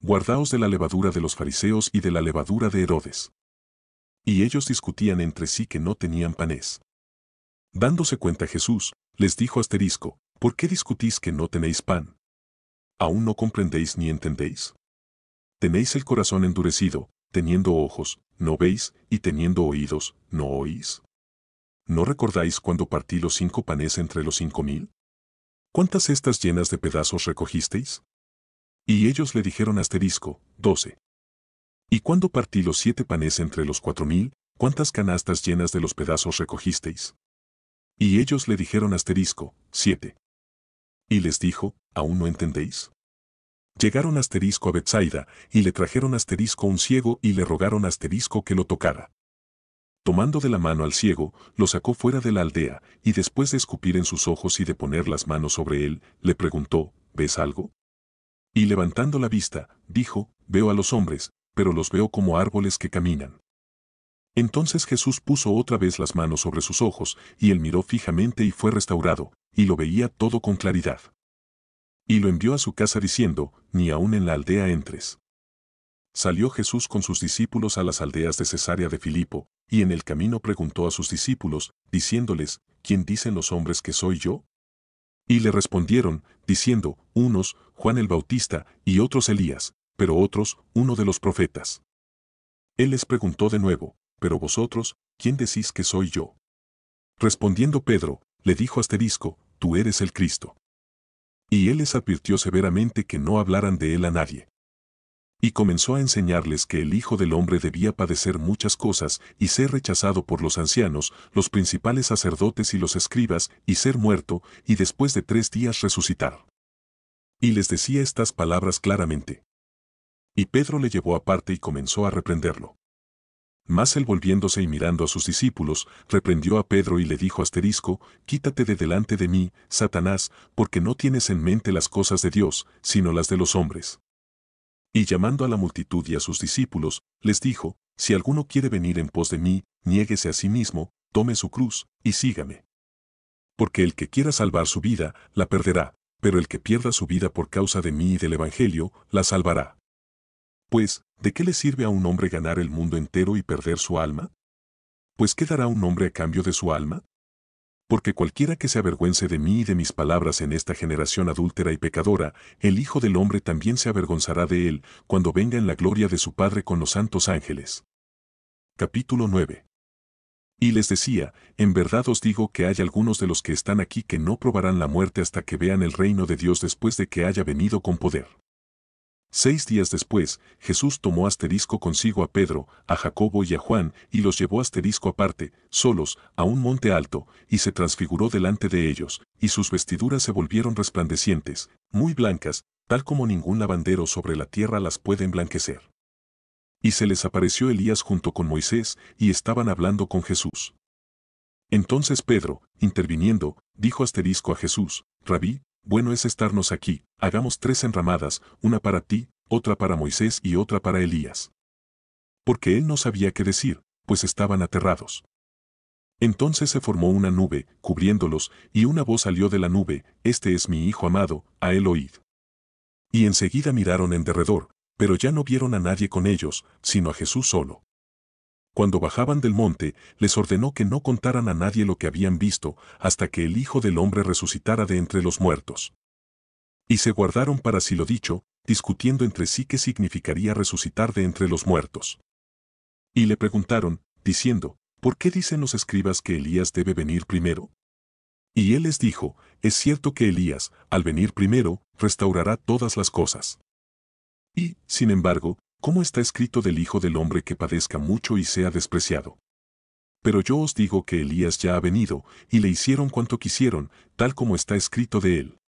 Guardaos de la levadura de los fariseos y de la levadura de Herodes. Y ellos discutían entre sí que no tenían panes. Dándose cuenta Jesús, les dijo asterisco, ¿por qué discutís que no tenéis pan? ¿Aún no comprendéis ni entendéis? ¿Tenéis el corazón endurecido, teniendo ojos, no veis, y teniendo oídos, no oís? ¿No recordáis cuando partí los 5 panes entre los 5,000? ¿Cuántas cestas llenas de pedazos recogisteis? Y ellos le dijeron asterisco, 12. ¿Y cuando partí los 7 panes entre los 4,000, cuántas canastas llenas de los pedazos recogisteis? Y ellos le dijeron asterisco, 7. Y les dijo, ¿aún no entendéis? Llegaron a Betsaida, y le trajeron un ciego y le rogaron que lo tocara. Tomando de la mano al ciego, lo sacó fuera de la aldea, y después de escupir en sus ojos y de poner las manos sobre él, le preguntó, ¿ves algo? Y levantando la vista, dijo, veo a los hombres, pero los veo como árboles que caminan. Entonces Jesús puso otra vez las manos sobre sus ojos, y él miró fijamente y fue restaurado, y lo veía todo con claridad. Y lo envió a su casa diciendo, ni aun en la aldea entres. Salió Jesús con sus discípulos a las aldeas de Cesarea de Filipo, y en el camino preguntó a sus discípulos, diciéndoles, ¿quién dicen los hombres que soy yo? Y le respondieron, diciendo, unos, Juan el Bautista, y otros Elías, pero otros, uno de los profetas. Él les preguntó de nuevo, pero vosotros, ¿quién decís que soy yo? Respondiendo Pedro, le dijo tú eres el Cristo. Y él les advirtió severamente que no hablaran de él a nadie. Y comenzó a enseñarles que el Hijo del Hombre debía padecer muchas cosas y ser rechazado por los ancianos, los principales sacerdotes y los escribas, y ser muerto, y después de 3 días resucitar. Y les decía estas palabras claramente. Y Pedro le llevó aparte y comenzó a reprenderlo. Mas él volviéndose y mirando a sus discípulos, reprendió a Pedro y le dijo quítate de delante de mí, Satanás, porque no tienes en mente las cosas de Dios, sino las de los hombres. Y llamando a la multitud y a sus discípulos, les dijo, si alguno quiere venir en pos de mí, niéguese a sí mismo, tome su cruz, y sígame. Porque el que quiera salvar su vida, la perderá, pero el que pierda su vida por causa de mí y del Evangelio, la salvará. Pues, ¿de qué le sirve a un hombre ganar el mundo entero y perder su alma? Pues ¿qué dará un hombre a cambio de su alma? Porque cualquiera que se avergüence de mí y de mis palabras en esta generación adúltera y pecadora, el Hijo del Hombre también se avergonzará de él, cuando venga en la gloria de su Padre con los santos ángeles. Capítulo 9. Y les decía, en verdad os digo que hay algunos de los que están aquí que no probarán la muerte hasta que vean el reino de Dios después de que haya venido con poder. 6 días después, Jesús tomó consigo a Pedro, a Jacobo y a Juan, y los llevó aparte, solos, a un monte alto, y se transfiguró delante de ellos, y sus vestiduras se volvieron resplandecientes, muy blancas, tal como ningún lavandero sobre la tierra las puede emblanquecer. Y se les apareció Elías junto con Moisés, y estaban hablando con Jesús. Entonces Pedro, interviniendo, dijo a Jesús, Rabí, bueno es estarnos aquí, hagamos 3 enramadas, una para ti, otra para Moisés y otra para Elías. Porque él no sabía qué decir, pues estaban aterrados. Entonces se formó una nube, cubriéndolos, y una voz salió de la nube, este es mi Hijo amado, a él oíd. Y enseguida miraron en derredor, pero ya no vieron a nadie con ellos, sino a Jesús solo. Cuando bajaban del monte, les ordenó que no contaran a nadie lo que habían visto, hasta que el Hijo del Hombre resucitara de entre los muertos. Y se guardaron para sí lo dicho, discutiendo entre sí qué significaría resucitar de entre los muertos. Y le preguntaron, diciendo, ¿por qué dicen los escribas que Elías debe venir primero? Y él les dijo, es cierto que Elías, al venir primero, restaurará todas las cosas. Y, sin embargo, ¿cómo está escrito del Hijo del Hombre que padezca mucho y sea despreciado? Pero yo os digo que Elías ya ha venido, y le hicieron cuanto quisieron, tal como está escrito de él.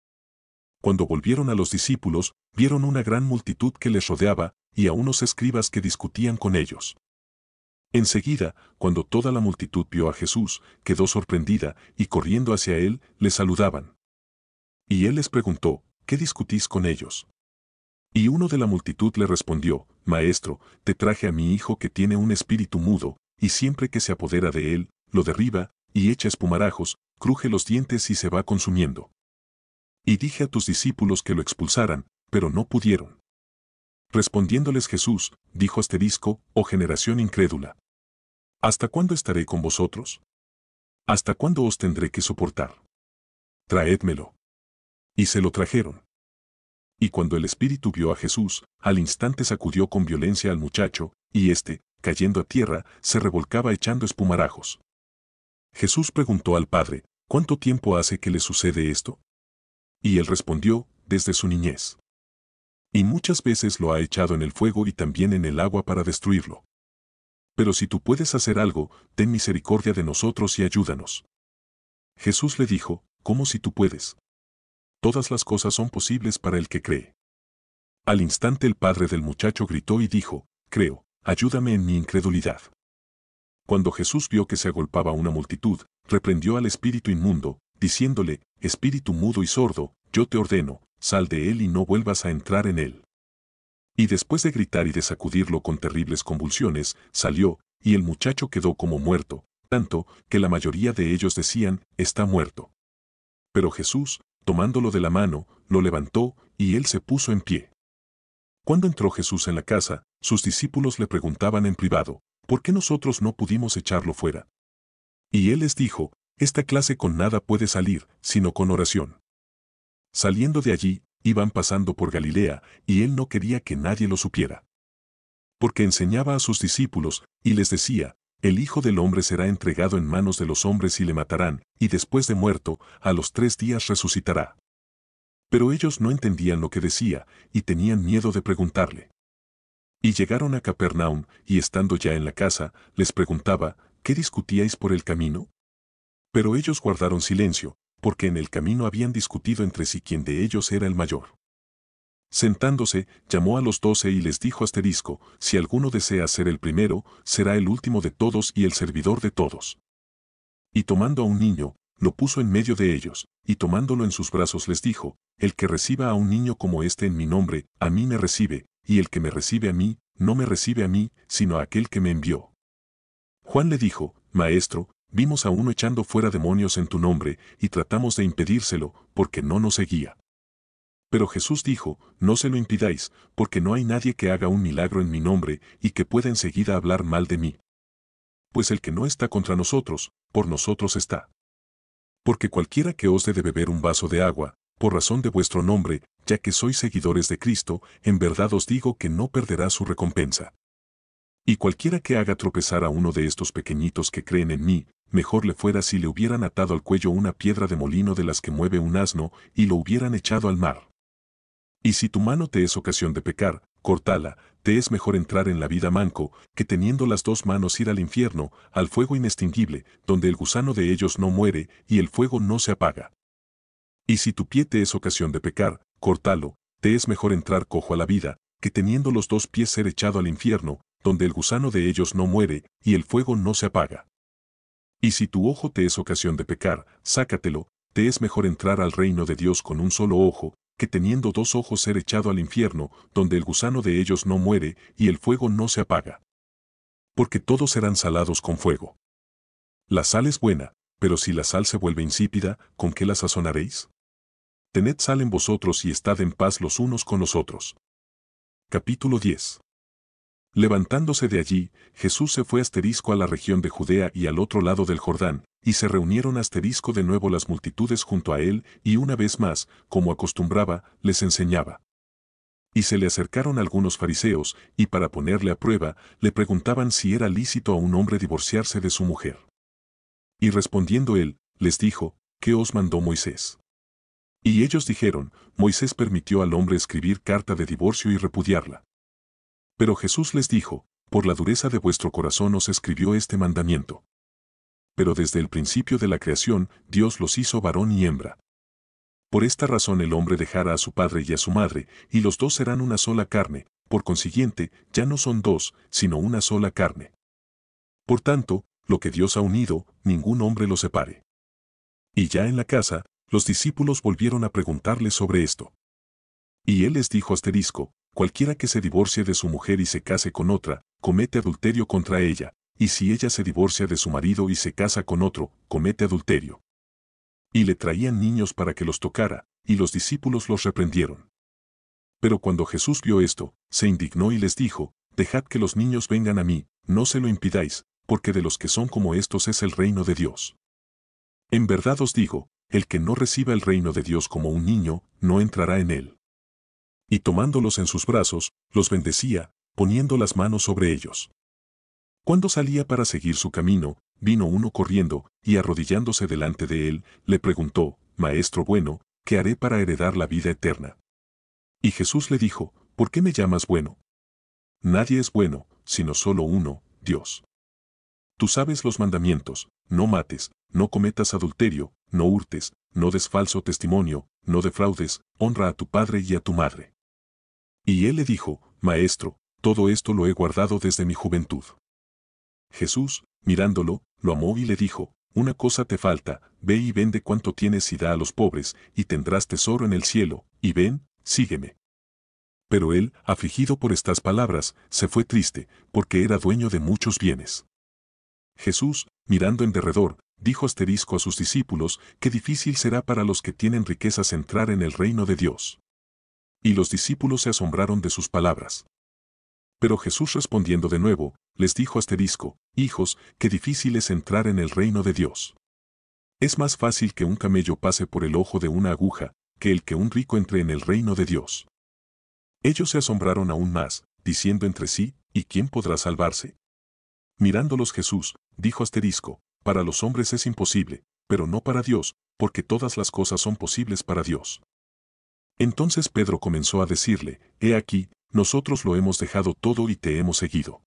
Cuando volvieron a los discípulos, vieron una gran multitud que les rodeaba, y a unos escribas que discutían con ellos. Enseguida, cuando toda la multitud vio a Jesús, quedó sorprendida, y corriendo hacia él, le saludaban. Y él les preguntó, ¿qué discutís con ellos? Y uno de la multitud le respondió, Maestro, te traje a mi hijo que tiene un espíritu mudo, y siempre que se apodera de él, lo derriba, y echa espumarajos, cruje los dientes y se va consumiendo. Y dije a tus discípulos que lo expulsaran, pero no pudieron. Respondiéndoles Jesús, dijo oh generación incrédula. ¿Hasta cuándo estaré con vosotros? ¿Hasta cuándo os tendré que soportar? Traédmelo. Y se lo trajeron. Y cuando el espíritu vio a Jesús, al instante sacudió con violencia al muchacho, y éste, cayendo a tierra, se revolcaba echando espumarajos. Jesús preguntó al padre, ¿cuánto tiempo hace que le sucede esto? Y él respondió, desde su niñez. Y muchas veces lo ha echado en el fuego y también en el agua para destruirlo. Pero si tú puedes hacer algo, ten misericordia de nosotros y ayúdanos. Jesús le dijo, ¿cómo si tú puedes? Todas las cosas son posibles para el que cree. Al instante el padre del muchacho gritó y dijo, creo, ayúdame en mi incredulidad. Cuando Jesús vio que se agolpaba una multitud, reprendió al espíritu inmundo, diciéndole, espíritu mudo y sordo, yo te ordeno, sal de él y no vuelvas a entrar en él. Y después de gritar y de sacudirlo con terribles convulsiones, salió, y el muchacho quedó como muerto, tanto que la mayoría de ellos decían, está muerto. Pero Jesús, tomándolo de la mano, lo levantó, y él se puso en pie. Cuando entró Jesús en la casa, sus discípulos le preguntaban en privado, ¿por qué nosotros no pudimos echarlo fuera? Y él les dijo, esta clase con nada puede salir, sino con oración. Saliendo de allí, iban pasando por Galilea, y él no quería que nadie lo supiera. Porque enseñaba a sus discípulos, y les decía, el Hijo del Hombre será entregado en manos de los hombres y le matarán, y después de muerto, a los 3 días resucitará. Pero ellos no entendían lo que decía, y tenían miedo de preguntarle. Y llegaron a Capernaum, y estando ya en la casa, les preguntaba, ¿qué discutíais por el camino? Pero ellos guardaron silencio, porque en el camino habían discutido entre sí quién de ellos era el mayor. Sentándose, llamó a los 12 y les dijo asterisco, si alguno desea ser el primero, será el último de todos y el servidor de todos. Y tomando a un niño, lo puso en medio de ellos, y tomándolo en sus brazos les dijo, el que reciba a un niño como este en mi nombre, a mí me recibe, y el que me recibe a mí, no me recibe a mí, sino a aquel que me envió. Juan le dijo, Maestro, vimos a uno echando fuera demonios en tu nombre, y tratamos de impedírselo, porque no nos seguía. Pero Jesús dijo, no se lo impidáis, porque no hay nadie que haga un milagro en mi nombre, y que pueda enseguida hablar mal de mí. Pues el que no está contra nosotros, por nosotros está. Porque cualquiera que os dé de beber un vaso de agua, por razón de vuestro nombre, ya que sois seguidores de Cristo, en verdad os digo que no perderá su recompensa. Y cualquiera que haga tropezar a uno de estos pequeñitos que creen en mí, mejor le fuera si le hubieran atado al cuello una piedra de molino de las que mueve un asno, y lo hubieran echado al mar. Y si tu mano te es ocasión de pecar, córtala, te es mejor entrar en la vida manco, que teniendo las 2 manos ir al infierno, al fuego inextinguible, donde el gusano de ellos no muere, y el fuego no se apaga. Y si tu pie te es ocasión de pecar, córtalo, te es mejor entrar cojo a la vida, que teniendo los 2 pies ser echado al infierno, donde el gusano de ellos no muere, y el fuego no se apaga. Y si tu ojo te es ocasión de pecar, sácatelo, te es mejor entrar al reino de Dios con un solo ojo, que teniendo 2 ojos ser echado al infierno, donde el gusano de ellos no muere, y el fuego no se apaga. Porque todos serán salados con fuego. La sal es buena, pero si la sal se vuelve insípida, ¿con qué la sazonaréis? Tened sal en vosotros y estad en paz los unos con los otros. Capítulo 10. Levantándose de allí, Jesús se fue a la región de Judea y al otro lado del Jordán, y se reunieron de nuevo las multitudes junto a él, y una vez más, como acostumbraba, les enseñaba. Y se le acercaron algunos fariseos, y para ponerle a prueba, le preguntaban si era lícito a un hombre divorciarse de su mujer. Y respondiendo él, les dijo, ¿qué os mandó Moisés? Y ellos dijeron, Moisés permitió al hombre escribir carta de divorcio y repudiarla. Pero Jesús les dijo, por la dureza de vuestro corazón os escribió este mandamiento. Pero desde el principio de la creación, Dios los hizo varón y hembra. Por esta razón el hombre dejará a su padre y a su madre, y los 2 serán una sola carne, por consiguiente, ya no son 2, sino una sola carne. Por tanto, lo que Dios ha unido, ningún hombre lo separe. Y ya en la casa, los discípulos volvieron a preguntarle sobre esto. Y él les dijo asterisco, cualquiera que se divorcie de su mujer y se case con otra, comete adulterio contra ella, y si ella se divorcia de su marido y se casa con otro, comete adulterio. Y le traían niños para que los tocara, y los discípulos los reprendieron. Pero cuando Jesús vio esto, se indignó y les dijo, dejad que los niños vengan a mí, no se lo impidáis, porque de los que son como estos es el reino de Dios. En verdad os digo, el que no reciba el reino de Dios como un niño, no entrará en él. Y tomándolos en sus brazos, los bendecía, poniendo las manos sobre ellos. Cuando salía para seguir su camino, vino uno corriendo, y arrodillándose delante de él, le preguntó, Maestro bueno, ¿qué haré para heredar la vida eterna? Y Jesús le dijo, ¿por qué me llamas bueno? Nadie es bueno, sino solo uno, Dios. Tú sabes los mandamientos, no mates, no cometas adulterio, no hurtes, no des falso testimonio, no defraudes, honra a tu padre y a tu madre. Y él le dijo, Maestro, todo esto lo he guardado desde mi juventud. Jesús, mirándolo, lo amó y le dijo, una cosa te falta, ve y vende cuanto tienes y da a los pobres, y tendrás tesoro en el cielo, y ven, sígueme. Pero él, afligido por estas palabras, se fue triste, porque era dueño de muchos bienes. Jesús, mirando en derredor, dijo asterisco a sus discípulos, qué difícil será para los que tienen riquezas entrar en el reino de Dios. Y los discípulos se asombraron de sus palabras. Pero Jesús respondiendo de nuevo, les dijo asterisco, hijos, qué difícil es entrar en el reino de Dios. Es más fácil que un camello pase por el ojo de una aguja, que el que un rico entre en el reino de Dios. Ellos se asombraron aún más, diciendo entre sí, ¿y quién podrá salvarse? Mirándolos Jesús, dijo asterisco, para los hombres es imposible, pero no para Dios, porque todas las cosas son posibles para Dios. Entonces Pedro comenzó a decirle, he aquí, nosotros lo hemos dejado todo y te hemos seguido.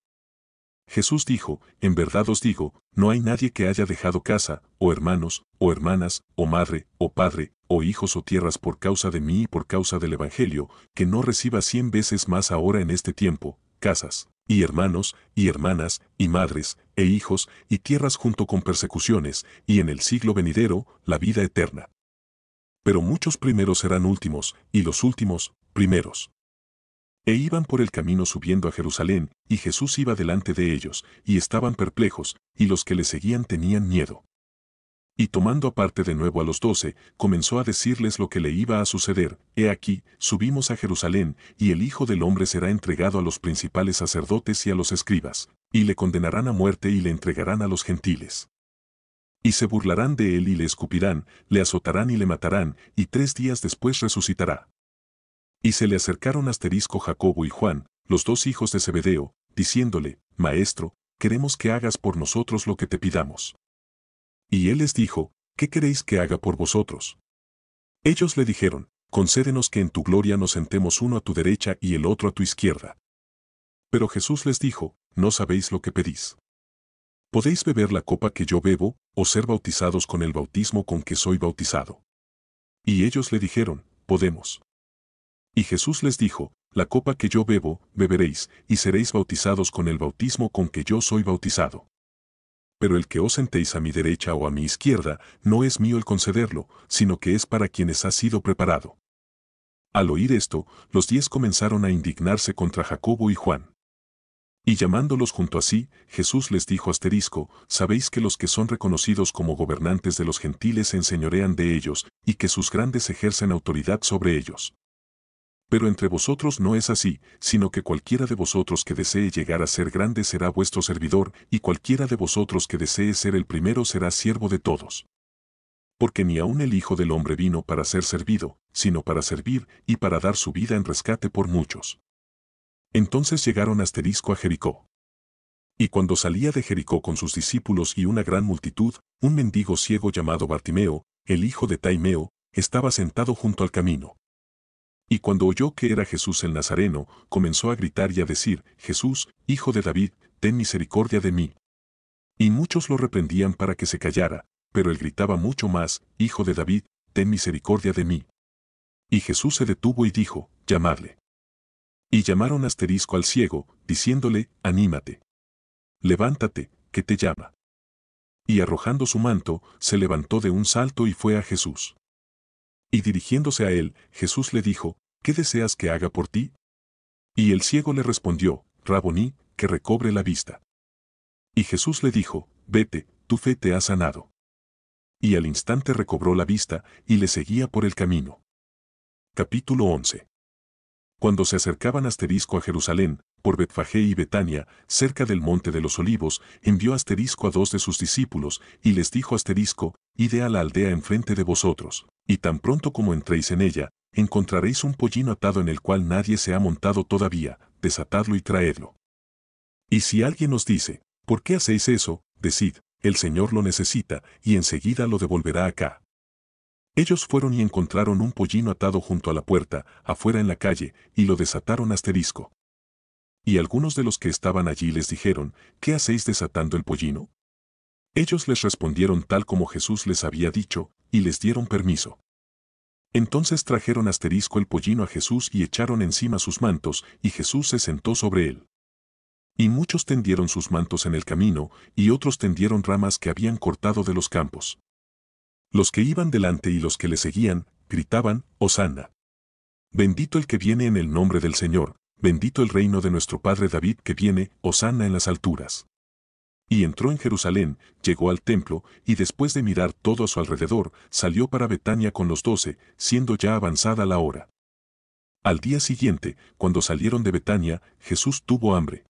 Jesús dijo, en verdad os digo, no hay nadie que haya dejado casa, o hermanos, o hermanas, o madre, o padre, o hijos o tierras por causa de mí y por causa del Evangelio, que no reciba 100 veces más ahora en este tiempo, casas, y hermanos, y hermanas, y madres, e hijos, y tierras junto con persecuciones, y en el siglo venidero, la vida eterna. Pero muchos primeros serán últimos, y los últimos, primeros. E iban por el camino subiendo a Jerusalén, y Jesús iba delante de ellos, y estaban perplejos, y los que le seguían tenían miedo. Y tomando aparte de nuevo a los 12, comenzó a decirles lo que le iba a suceder, he aquí, subimos a Jerusalén, y el Hijo del Hombre será entregado a los principales sacerdotes y a los escribas, y le condenarán a muerte y le entregarán a los gentiles. Y se burlarán de él y le escupirán, le azotarán y le matarán, y 3 días después resucitará. Y se le acercaron asterisco Jacobo y Juan, los 2 hijos de Zebedeo, diciéndole, Maestro, queremos que hagas por nosotros lo que te pidamos. Y él les dijo, ¿qué queréis que haga por vosotros? Ellos le dijeron, concédenos que en tu gloria nos sentemos uno a tu derecha y el otro a tu izquierda. Pero Jesús les dijo, no sabéis lo que pedís. ¿Podéis beber la copa que yo bebo, o ser bautizados con el bautismo con que soy bautizado? Y ellos le dijeron, podemos. Y Jesús les dijo, la copa que yo bebo, beberéis, y seréis bautizados con el bautismo con que yo soy bautizado. Pero el que os sentéis a mi derecha o a mi izquierda, no es mío el concederlo, sino que es para quienes ha sido preparado. Al oír esto, los 10 comenzaron a indignarse contra Jacobo y Juan. Y llamándolos junto a sí, Jesús les dijo asterisco, sabéis que los que son reconocidos como gobernantes de los gentiles se enseñorean de ellos, y que sus grandes ejercen autoridad sobre ellos. Pero entre vosotros no es así, sino que cualquiera de vosotros que desee llegar a ser grande será vuestro servidor, y cualquiera de vosotros que desee ser el primero será siervo de todos. Porque ni aun el Hijo del Hombre vino para ser servido, sino para servir, y para dar su vida en rescate por muchos. Entonces llegaron asterisco a Jericó. Y cuando salía de Jericó con sus discípulos y una gran multitud, un mendigo ciego llamado Bartimeo, el hijo de Taimeo, estaba sentado junto al camino. Y cuando oyó que era Jesús el Nazareno, comenzó a gritar y a decir, Jesús, Hijo de David, ten misericordia de mí. Y muchos lo reprendían para que se callara, pero él gritaba mucho más, Hijo de David, ten misericordia de mí. Y Jesús se detuvo y dijo, llamadle. Y llamaron asterisco al ciego, diciéndole, anímate. Levántate, que te llama. Y arrojando su manto, se levantó de un salto y fue a Jesús. Y dirigiéndose a él, Jesús le dijo, ¿qué deseas que haga por ti? Y el ciego le respondió, Raboní, que recobre la vista. Y Jesús le dijo, vete, tu fe te ha sanado. Y al instante recobró la vista, y le seguía por el camino. Capítulo 11. Cuando se acercaban asterisco a Jerusalén, por Betfagé y Betania, cerca del monte de los olivos, envió asterisco a 2 de sus discípulos, y les dijo asterisco, id a la aldea enfrente de vosotros, y tan pronto como entréis en ella, encontraréis un pollino atado en el cual nadie se ha montado todavía, desatadlo y traedlo. Y si alguien os dice, ¿por qué hacéis eso?, decid, el Señor lo necesita, y enseguida lo devolverá acá. Ellos fueron y encontraron un pollino atado junto a la puerta, afuera en la calle, y lo desataron asterisco. Y algunos de los que estaban allí les dijeron, ¿qué hacéis desatando el pollino? Ellos les respondieron tal como Jesús les había dicho, y les dieron permiso. Entonces trajeron asterisco el pollino a Jesús y echaron encima sus mantos, y Jesús se sentó sobre él. Y muchos tendieron sus mantos en el camino, y otros tendieron ramas que habían cortado de los campos. Los que iban delante y los que le seguían, gritaban, Hosanna. Bendito el que viene en el nombre del Señor, bendito el reino de nuestro padre David que viene, Hosanna en las alturas. Y entró en Jerusalén, llegó al templo, y después de mirar todo a su alrededor, salió para Betania con los 12, siendo ya avanzada la hora. Al día siguiente, cuando salieron de Betania, Jesús tuvo hambre.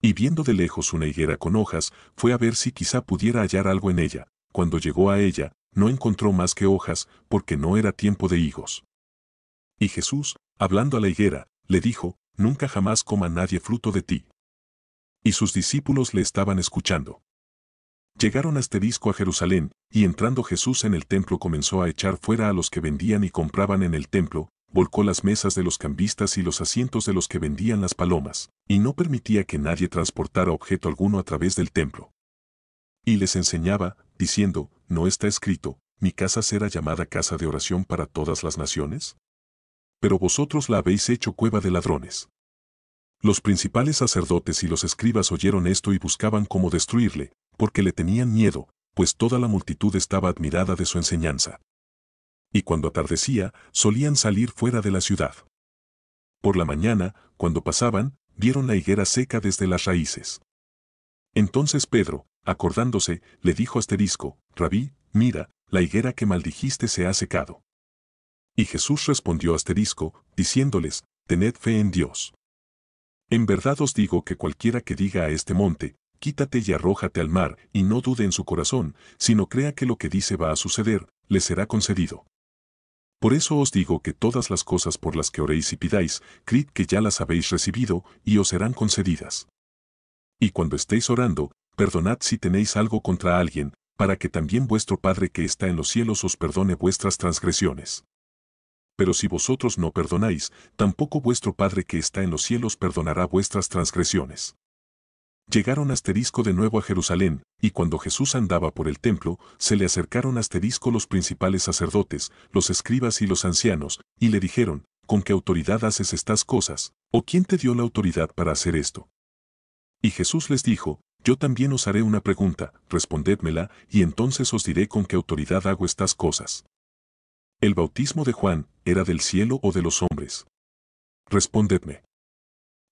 Y viendo de lejos una higuera con hojas, fue a ver si quizá pudiera hallar algo en ella. Cuando llegó a ella, no encontró más que hojas, porque no era tiempo de higos. Y Jesús, hablando a la higuera, le dijo, nunca jamás coma nadie fruto de ti. Y sus discípulos le estaban escuchando. Llegaron a Jerusalén, y entrando Jesús en el templo comenzó a echar fuera a los que vendían y compraban en el templo, volcó las mesas de los cambistas y los asientos de los que vendían las palomas, y no permitía que nadie transportara objeto alguno a través del templo. Y les enseñaba, diciendo, ¿no está escrito, mi casa será llamada casa de oración para todas las naciones? Pero vosotros la habéis hecho cueva de ladrones. Los principales sacerdotes y los escribas oyeron esto y buscaban cómo destruirle, porque le tenían miedo, pues toda la multitud estaba admirada de su enseñanza. Y cuando atardecía, solían salir fuera de la ciudad. Por la mañana, cuando pasaban, vieron la higuera seca desde las raíces. Entonces Pedro, acordándose, le dijo asterisco, Rabí, mira, la higuera que maldijiste se ha secado. Y Jesús respondió asterisco, diciéndoles, tened fe en Dios. En verdad os digo que cualquiera que diga a este monte, quítate y arrójate al mar, y no dude en su corazón, sino crea que lo que dice va a suceder, le será concedido. Por eso os digo que todas las cosas por las que oréis y pidáis, creed que ya las habéis recibido, y os serán concedidas. Y cuando estéis orando, perdonad si tenéis algo contra alguien, para que también vuestro Padre que está en los cielos os perdone vuestras transgresiones. Pero si vosotros no perdonáis, tampoco vuestro Padre que está en los cielos perdonará vuestras transgresiones. Llegaron de nuevo a Jerusalén, y cuando Jesús andaba por el templo, se le acercaron los principales sacerdotes, los escribas y los ancianos, y le dijeron, ¿con qué autoridad haces estas cosas? ¿O quién te dio la autoridad para hacer esto? Y Jesús les dijo, yo también os haré una pregunta, respondedmela, y entonces os diré con qué autoridad hago estas cosas. ¿El bautismo de Juan era del cielo o de los hombres? Respondedme.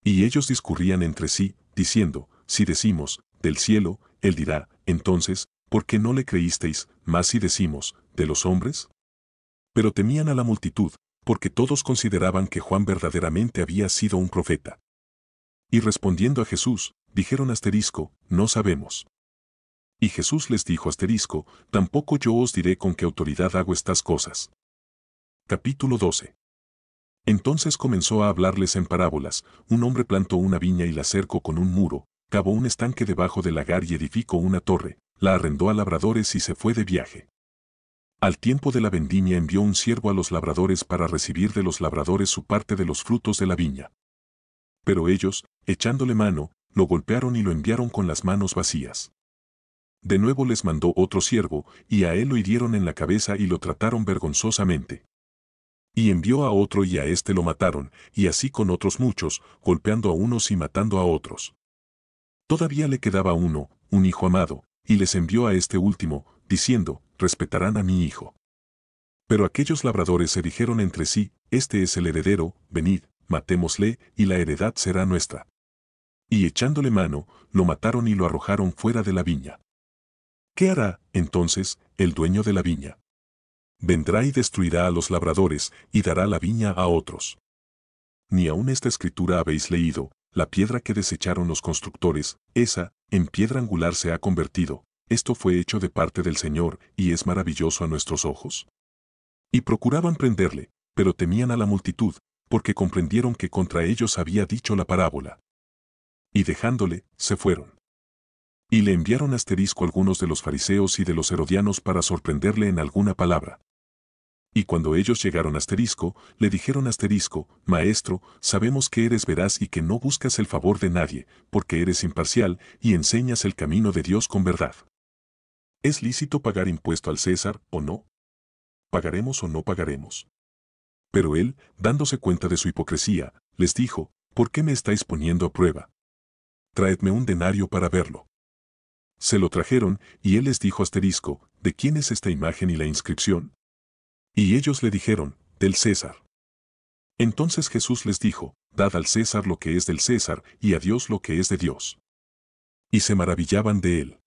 Y ellos discurrían entre sí, diciendo, si decimos, del cielo, él dirá, entonces, ¿por qué no le creísteis? Mas si decimos, ¿de los hombres? Pero temían a la multitud, porque todos consideraban que Juan verdaderamente había sido un profeta. Y respondiendo a Jesús, dijeron asterisco, no sabemos. Y Jesús les dijo asterisco, tampoco yo os diré con qué autoridad hago estas cosas. Capítulo 12. Entonces comenzó a hablarles en parábolas, un hombre plantó una viña y la cercó con un muro, cavó un estanque debajo del lagar y edificó una torre, la arrendó a labradores y se fue de viaje. Al tiempo de la vendimia envió un siervo a los labradores para recibir de los labradores su parte de los frutos de la viña. Pero ellos, echándole mano, lo golpearon y lo enviaron con las manos vacías. De nuevo les mandó otro siervo, y a él lo hirieron en la cabeza y lo trataron vergonzosamente. Y envió a otro y a éste lo mataron, y así con otros muchos, golpeando a unos y matando a otros. Todavía le quedaba uno, un hijo amado, y les envió a este último, diciendo, respetarán a mi hijo. Pero aquellos labradores se dijeron entre sí, este es el heredero, venid, matémosle, y la heredad será nuestra. Y echándole mano, lo mataron y lo arrojaron fuera de la viña. ¿Qué hará, entonces, el dueño de la viña? Vendrá y destruirá a los labradores, y dará la viña a otros. Ni aun esta escritura habéis leído, la piedra que desecharon los constructores, esa, en piedra angular se ha convertido, esto fue hecho de parte del Señor, y es maravilloso a nuestros ojos. Y procuraban prenderle, pero temían a la multitud, porque comprendieron que contra ellos había dicho la parábola. Y dejándole, se fueron. Y le enviaron asterisco algunos de los fariseos y de los herodianos para sorprenderle en alguna palabra. Y cuando ellos llegaron asterisco, le dijeron asterisco, Maestro, sabemos que eres veraz y que no buscas el favor de nadie, porque eres imparcial y enseñas el camino de Dios con verdad. ¿Es lícito pagar impuesto al César o no? ¿pagaremos o no pagaremos? Pero él, dándose cuenta de su hipocresía, les dijo, ¿por qué me estáis poniendo a prueba? Traedme un denario para verlo. Se lo trajeron, y él les dijo asterisco, ¿de quién es esta imagen y la inscripción? Y ellos le dijeron, del César. Entonces Jesús les dijo, dad al César lo que es del César, y a Dios lo que es de Dios. Y se maravillaban de él.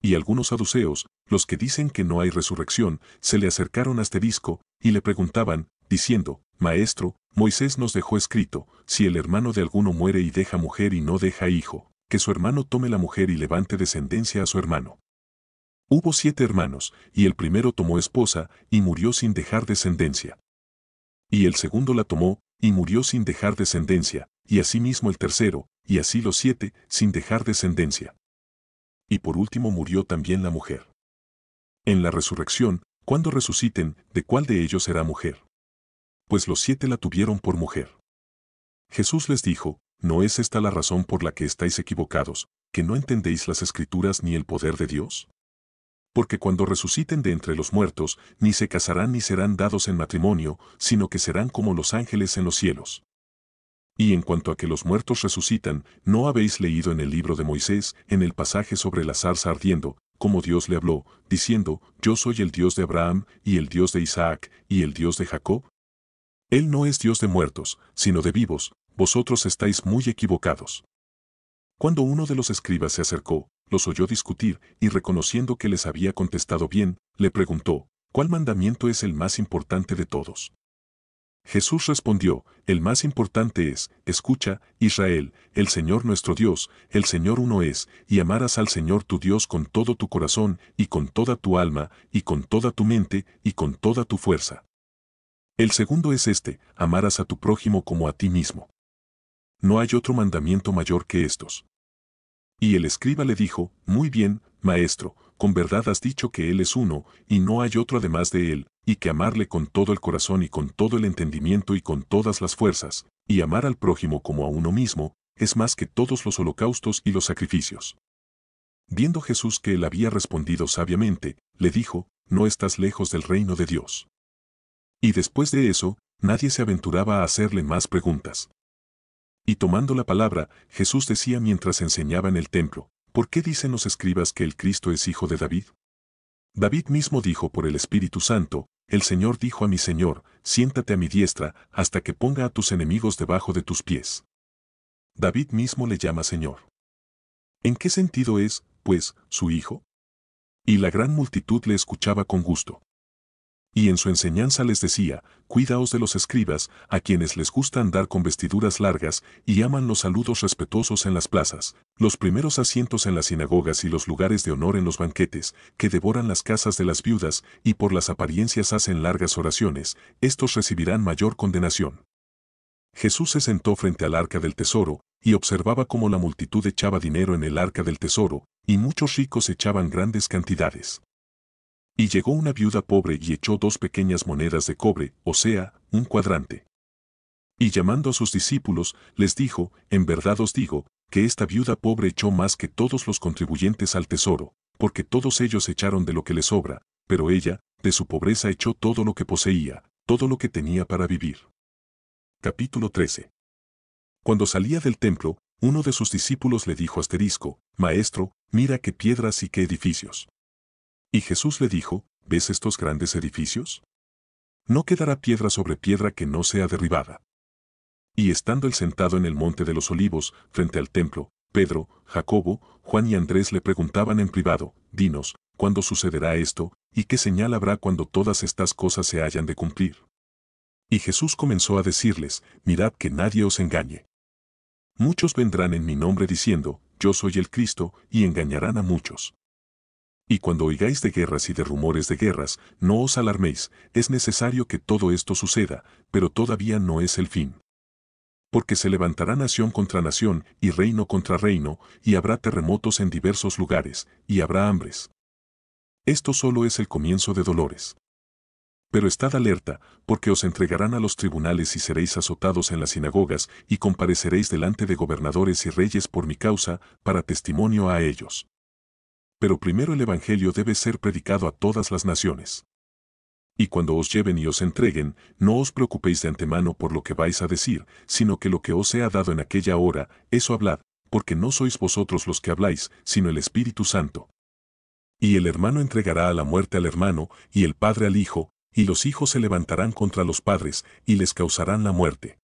Y algunos saduceos, los que dicen que no hay resurrección, se le acercaron asterisco, y le preguntaban, diciendo, Maestro, Moisés nos dejó escrito, si el hermano de alguno muere y deja mujer y no deja hijo, que su hermano tome la mujer y levante descendencia a su hermano. Hubo 7 hermanos, y el primero tomó esposa, y murió sin dejar descendencia. Y el segundo la tomó, y murió sin dejar descendencia, y asimismo el tercero, y así los 7, sin dejar descendencia. Y por último murió también la mujer. En la resurrección, cuando resuciten, ¿de cuál de ellos será mujer? Pues los 7 la tuvieron por mujer. Jesús les dijo, ¿no es esta la razón por la que estáis equivocados, que no entendéis las Escrituras ni el poder de Dios? Porque cuando resuciten de entre los muertos, ni se casarán ni serán dados en matrimonio, sino que serán como los ángeles en los cielos. Y en cuanto a que los muertos resucitan, ¿no habéis leído en el libro de Moisés, en el pasaje sobre la zarza ardiendo, como Dios le habló, diciendo, yo soy el Dios de Abraham, y el Dios de Isaac, y el Dios de Jacob? Él no es Dios de muertos, sino de vivos, vosotros estáis muy equivocados. Cuando uno de los escribas se acercó, los oyó discutir, y reconociendo que les había contestado bien, le preguntó, ¿cuál mandamiento es el más importante de todos? Jesús respondió, el más importante es, escucha, Israel, el Señor nuestro Dios, el Señor uno es, y amarás al Señor tu Dios con todo tu corazón, y con toda tu alma, y con toda tu mente, y con toda tu fuerza. El segundo es este, amarás a tu prójimo como a ti mismo. No hay otro mandamiento mayor que estos. Y el escriba le dijo, muy bien, maestro, con verdad has dicho que Él es uno, y no hay otro además de Él, y que amarle con todo el corazón y con todo el entendimiento y con todas las fuerzas, y amar al prójimo como a uno mismo, es más que todos los holocaustos y los sacrificios. Viendo Jesús que él había respondido sabiamente, le dijo, no estás lejos del reino de Dios. Y después de eso, nadie se aventuraba a hacerle más preguntas. Y tomando la palabra, Jesús decía mientras enseñaba en el templo, ¿por qué dicen los escribas que el Cristo es hijo de David? David mismo dijo por el Espíritu Santo, el Señor dijo a mi Señor, siéntate a mi diestra, hasta que ponga a tus enemigos debajo de tus pies. David mismo le llama Señor. ¿En qué sentido es, pues, su hijo? Y la gran multitud le escuchaba con gusto. Y en su enseñanza les decía, cuidaos de los escribas, a quienes les gusta andar con vestiduras largas, y aman los saludos respetuosos en las plazas, los primeros asientos en las sinagogas y los lugares de honor en los banquetes, que devoran las casas de las viudas, y por las apariencias hacen largas oraciones, estos recibirán mayor condenación. Jesús se sentó frente al arca del tesoro, y observaba cómo la multitud echaba dinero en el arca del tesoro, y muchos ricos echaban grandes cantidades. Y llegó una viuda pobre y echó 2 pequeñas monedas de cobre, o sea, un cuadrante. Y llamando a sus discípulos, les dijo, en verdad os digo, que esta viuda pobre echó más que todos los contribuyentes al tesoro, porque todos ellos echaron de lo que les sobra, pero ella, de su pobreza echó todo lo que poseía, todo lo que tenía para vivir. Capítulo 13. Cuando salía del templo, uno de sus discípulos le dijo asterisco, Maestro, mira qué piedras y qué edificios. Y Jesús le dijo, ¿ves estos grandes edificios? No quedará piedra sobre piedra que no sea derribada. Y estando él sentado en el monte de los olivos, frente al templo, Pedro, Jacobo, Juan y Andrés le preguntaban en privado, dinos, ¿cuándo sucederá esto, y qué señal habrá cuando todas estas cosas se hayan de cumplir? Y Jesús comenzó a decirles, mirad que nadie os engañe. Muchos vendrán en mi nombre diciendo, yo soy el Cristo, y engañarán a muchos. Y cuando oigáis de guerras y de rumores de guerras, no os alarméis, es necesario que todo esto suceda, pero todavía no es el fin. Porque se levantará nación contra nación, y reino contra reino, y habrá terremotos en diversos lugares, y habrá hambres. Esto solo es el comienzo de dolores. Pero estad alerta, porque os entregarán a los tribunales y seréis azotados en las sinagogas, y compareceréis delante de gobernadores y reyes por mi causa, para testimonio a ellos. Pero primero el Evangelio debe ser predicado a todas las naciones. Y cuando os lleven y os entreguen, no os preocupéis de antemano por lo que vais a decir, sino que lo que os sea dado en aquella hora, eso hablad, porque no sois vosotros los que habláis, sino el Espíritu Santo. Y el hermano entregará a la muerte al hermano, y el padre al hijo, y los hijos se levantarán contra los padres, y les causarán la muerte.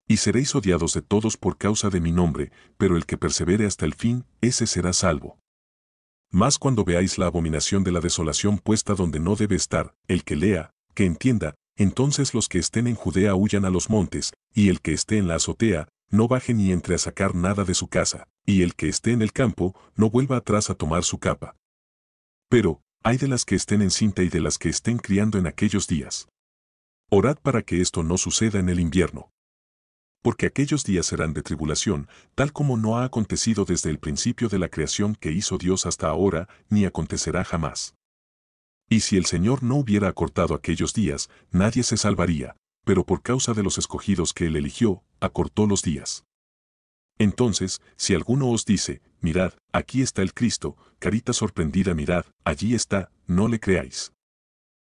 Y seréis odiados de todos por causa de mi nombre, pero el que persevere hasta el fin, ese será salvo. Mas cuando veáis la abominación de la desolación puesta donde no debe estar, el que lea, que entienda, entonces los que estén en Judea huyan a los montes, y el que esté en la azotea, no baje ni entre a sacar nada de su casa, y el que esté en el campo, no vuelva atrás a tomar su capa. Pero, ay de las que estén encinta y de las que estén criando en aquellos días. Orad para que esto no suceda en el invierno. Porque aquellos días serán de tribulación, tal como no ha acontecido desde el principio de la creación que hizo Dios hasta ahora, ni acontecerá jamás. Y si el Señor no hubiera acortado aquellos días, nadie se salvaría, pero por causa de los escogidos que Él eligió, acortó los días. Entonces, si alguno os dice, mirad, aquí está el Cristo, carita sorprendida, mirad, allí está, no le creáis.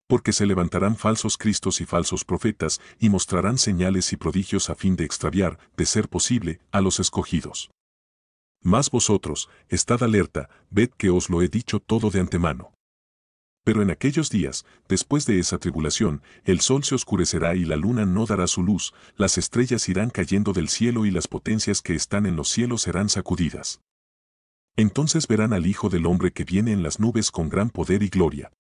Porque se levantarán falsos cristos y falsos profetas, y mostrarán señales y prodigios a fin de extraviar, de ser posible, a los escogidos. Mas vosotros, estad alerta, ved que os lo he dicho todo de antemano. Pero en aquellos días, después de esa tribulación, el sol se oscurecerá y la luna no dará su luz, las estrellas irán cayendo del cielo y las potencias que están en los cielos serán sacudidas. Entonces verán al Hijo del Hombre que viene en las nubes con gran poder y gloria.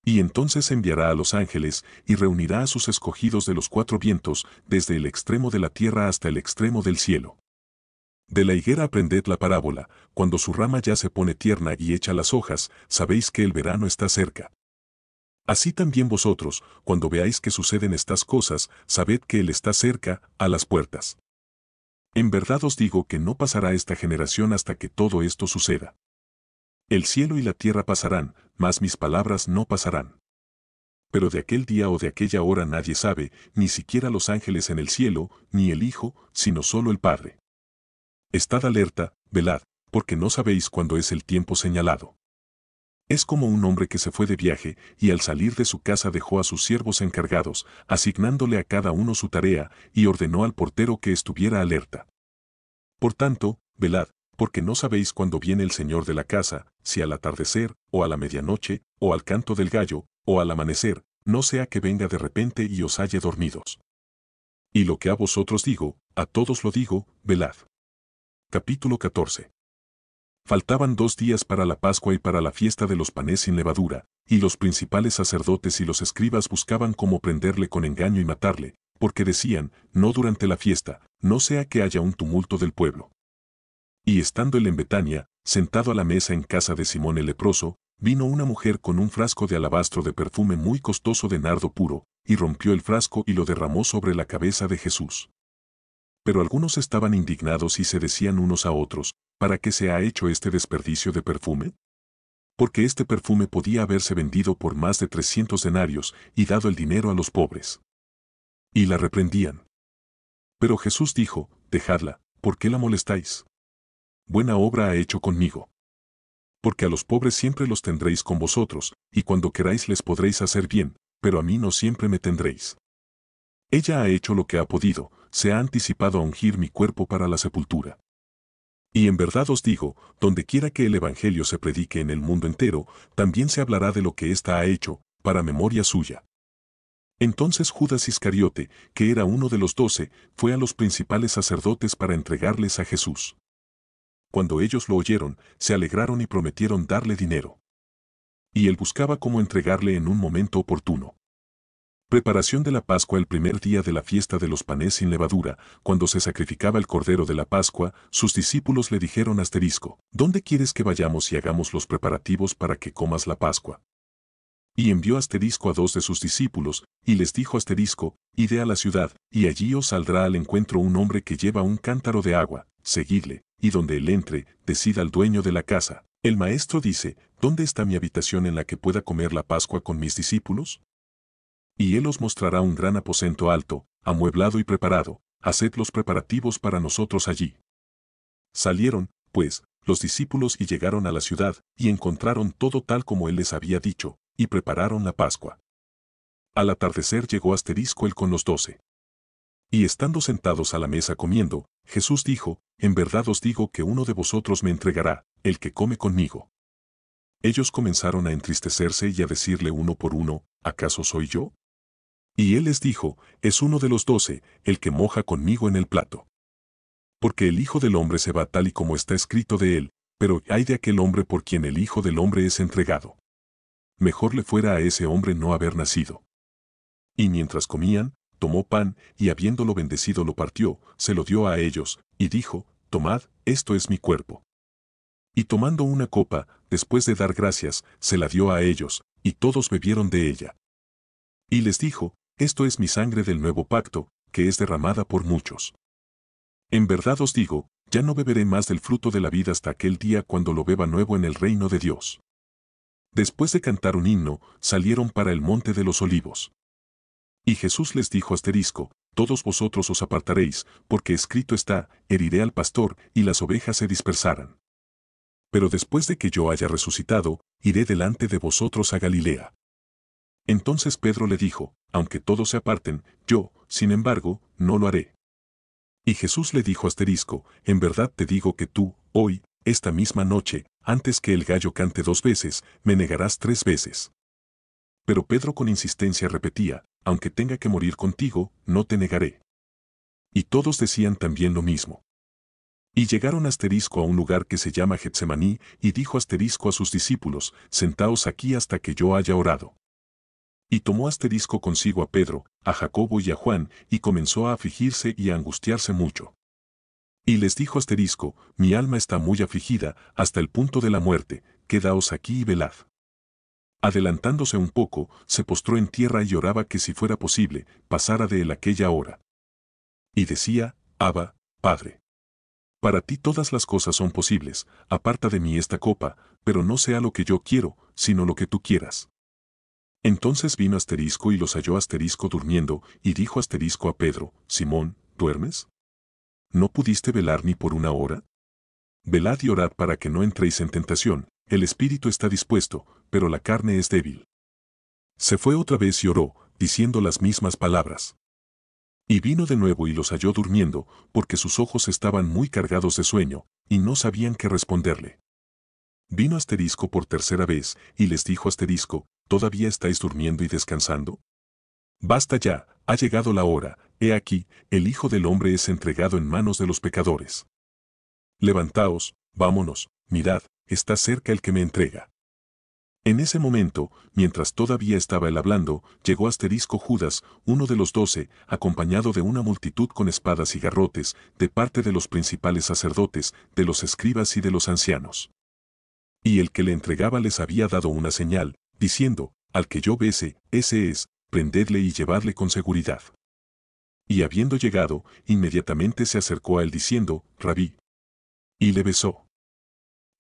Y entonces enviará a los ángeles, y reunirá a sus escogidos de los cuatro vientos, desde el extremo de la tierra hasta el extremo del cielo. De la higuera aprended la parábola, cuando su rama ya se pone tierna y echa las hojas, sabéis que el verano está cerca. Así también vosotros, cuando veáis que suceden estas cosas, sabed que Él está cerca, a las puertas. En verdad os digo que no pasará esta generación hasta que todo esto suceda. El cielo y la tierra pasarán, mas mis palabras no pasarán. Pero de aquel día o de aquella hora nadie sabe, ni siquiera los ángeles en el cielo, ni el Hijo, sino solo el Padre. Estad alerta, velad, porque no sabéis cuándo es el tiempo señalado. Es como un hombre que se fue de viaje, y al salir de su casa dejó a sus siervos encargados, asignándole a cada uno su tarea, y ordenó al portero que estuviera alerta. Por tanto, velad, porque no sabéis cuándo viene el Señor de la casa, si al atardecer, o a la medianoche, o al canto del gallo, o al amanecer, no sea que venga de repente y os halle dormidos. Y lo que a vosotros digo, a todos lo digo, velad. Capítulo 14. Faltaban 2 días para la Pascua y para la fiesta de los panes sin levadura, y los principales sacerdotes y los escribas buscaban cómo prenderle con engaño y matarle, porque decían, no durante la fiesta, no sea que haya un tumulto del pueblo. Y estando él en Betania, sentado a la mesa en casa de Simón el leproso, vino una mujer con un frasco de alabastro de perfume muy costoso de nardo puro, y rompió el frasco y lo derramó sobre la cabeza de Jesús. Pero algunos estaban indignados y se decían unos a otros, ¿para qué se ha hecho este desperdicio de perfume? Porque este perfume podía haberse vendido por más de 300 denarios y dado el dinero a los pobres. Y la reprendían. Pero Jesús dijo, dejadla, ¿por qué la molestáis? Buena obra ha hecho conmigo. Porque a los pobres siempre los tendréis con vosotros, y cuando queráis les podréis hacer bien, pero a mí no siempre me tendréis. Ella ha hecho lo que ha podido, se ha anticipado a ungir mi cuerpo para la sepultura. Y en verdad os digo, donde quiera que el Evangelio se predique en el mundo entero, también se hablará de lo que ésta ha hecho, para memoria suya. Entonces Judas Iscariote, que era uno de los 12, fue a los principales sacerdotes para entregarles a Jesús. Cuando ellos lo oyeron, se alegraron y prometieron darle dinero. Y él buscaba cómo entregarle en un momento oportuno. Preparación de la Pascua. El primer día de la fiesta de los panes sin levadura, cuando se sacrificaba el cordero de la Pascua, sus discípulos le dijeron asterisco, ¿dónde quieres que vayamos y hagamos los preparativos para que comas la Pascua? Y envió asterisco a 2 de sus discípulos, y les dijo asterisco, id a la ciudad, y allí os saldrá al encuentro un hombre que lleva un cántaro de agua, seguidle, y donde él entre, decid al dueño de la casa, el maestro dice, ¿dónde está mi habitación en la que pueda comer la Pascua con mis discípulos? Y él os mostrará un gran aposento alto, amueblado y preparado, haced los preparativos para nosotros allí. Salieron, pues, los discípulos y llegaron a la ciudad, y encontraron todo tal como él les había dicho, y prepararon la Pascua. Al atardecer llegó él con los 12. Y estando sentados a la mesa comiendo, Jesús dijo, en verdad os digo que uno de vosotros me entregará, el que come conmigo. Ellos comenzaron a entristecerse y a decirle uno por uno, ¿acaso soy yo? Y él les dijo, es uno de los 12, el que moja conmigo en el plato. Porque el Hijo del Hombre se va tal y como está escrito de él, pero ay de aquel hombre por quien el Hijo del Hombre es entregado. Mejor le fuera a ese hombre no haber nacido. Y mientras comían, tomó pan, y habiéndolo bendecido lo partió, se lo dio a ellos, y dijo, tomad, esto es mi cuerpo. Y tomando una copa, después de dar gracias, se la dio a ellos, y todos bebieron de ella. Y les dijo, esto es mi sangre del nuevo pacto, que es derramada por muchos. En verdad os digo, ya no beberé más del fruto de la vida hasta aquel día cuando lo beba nuevo en el reino de Dios. Después de cantar un himno, salieron para el monte de los olivos. Y Jesús les dijo todos vosotros os apartaréis, porque escrito está, heriré al pastor, y las ovejas se dispersarán. Pero después de que yo haya resucitado, iré delante de vosotros a Galilea. Entonces Pedro le dijo, aunque todos se aparten, yo, sin embargo, no lo haré. Y Jesús le dijo en verdad te digo que tú, hoy, esta misma noche, antes que el gallo cante 2 veces, me negarás 3 veces. Pero Pedro con insistencia repetía, aunque tenga que morir contigo, no te negaré. Y todos decían también lo mismo. Y llegaron a un lugar que se llama Getsemaní, y dijo a sus discípulos, sentaos aquí hasta que yo haya orado. Y tomó consigo a Pedro, a Jacobo y a Juan, y comenzó a afligirse y a angustiarse mucho. Y les dijo mi alma está muy afligida, hasta el punto de la muerte, quedaos aquí y velad. Adelantándose un poco, se postró en tierra y oraba que si fuera posible, pasara de él aquella hora. Y decía, Abba, Padre. Para ti todas las cosas son posibles, aparta de mí esta copa, pero no sea lo que yo quiero, sino lo que tú quieras. Entonces vino y los halló durmiendo, y dijo a Pedro, Simón, ¿duermes? ¿No pudiste velar ni por una hora? Velad y orad para que no entréis en tentación, el espíritu está dispuesto, pero la carne es débil. Se fue otra vez y oró, diciendo las mismas palabras. Y vino de nuevo y los halló durmiendo, porque sus ojos estaban muy cargados de sueño, y no sabían qué responderle. Vino por tercera vez, y les dijo ¿todavía estáis durmiendo y descansando? Basta ya, ha llegado la hora, he aquí, el Hijo del Hombre es entregado en manos de los pecadores. Levantaos, vámonos, mirad, está cerca el que me entrega. En ese momento, mientras todavía estaba él hablando, llegó Judas, uno de los 12, acompañado de una multitud con espadas y garrotes, de parte de los principales sacerdotes, de los escribas y de los ancianos. Y el que le entregaba les había dado una señal, diciendo, al que yo bese, ese es, prendedle y llevadle con seguridad. Y habiendo llegado, inmediatamente se acercó a él diciendo, Rabí. Y le besó.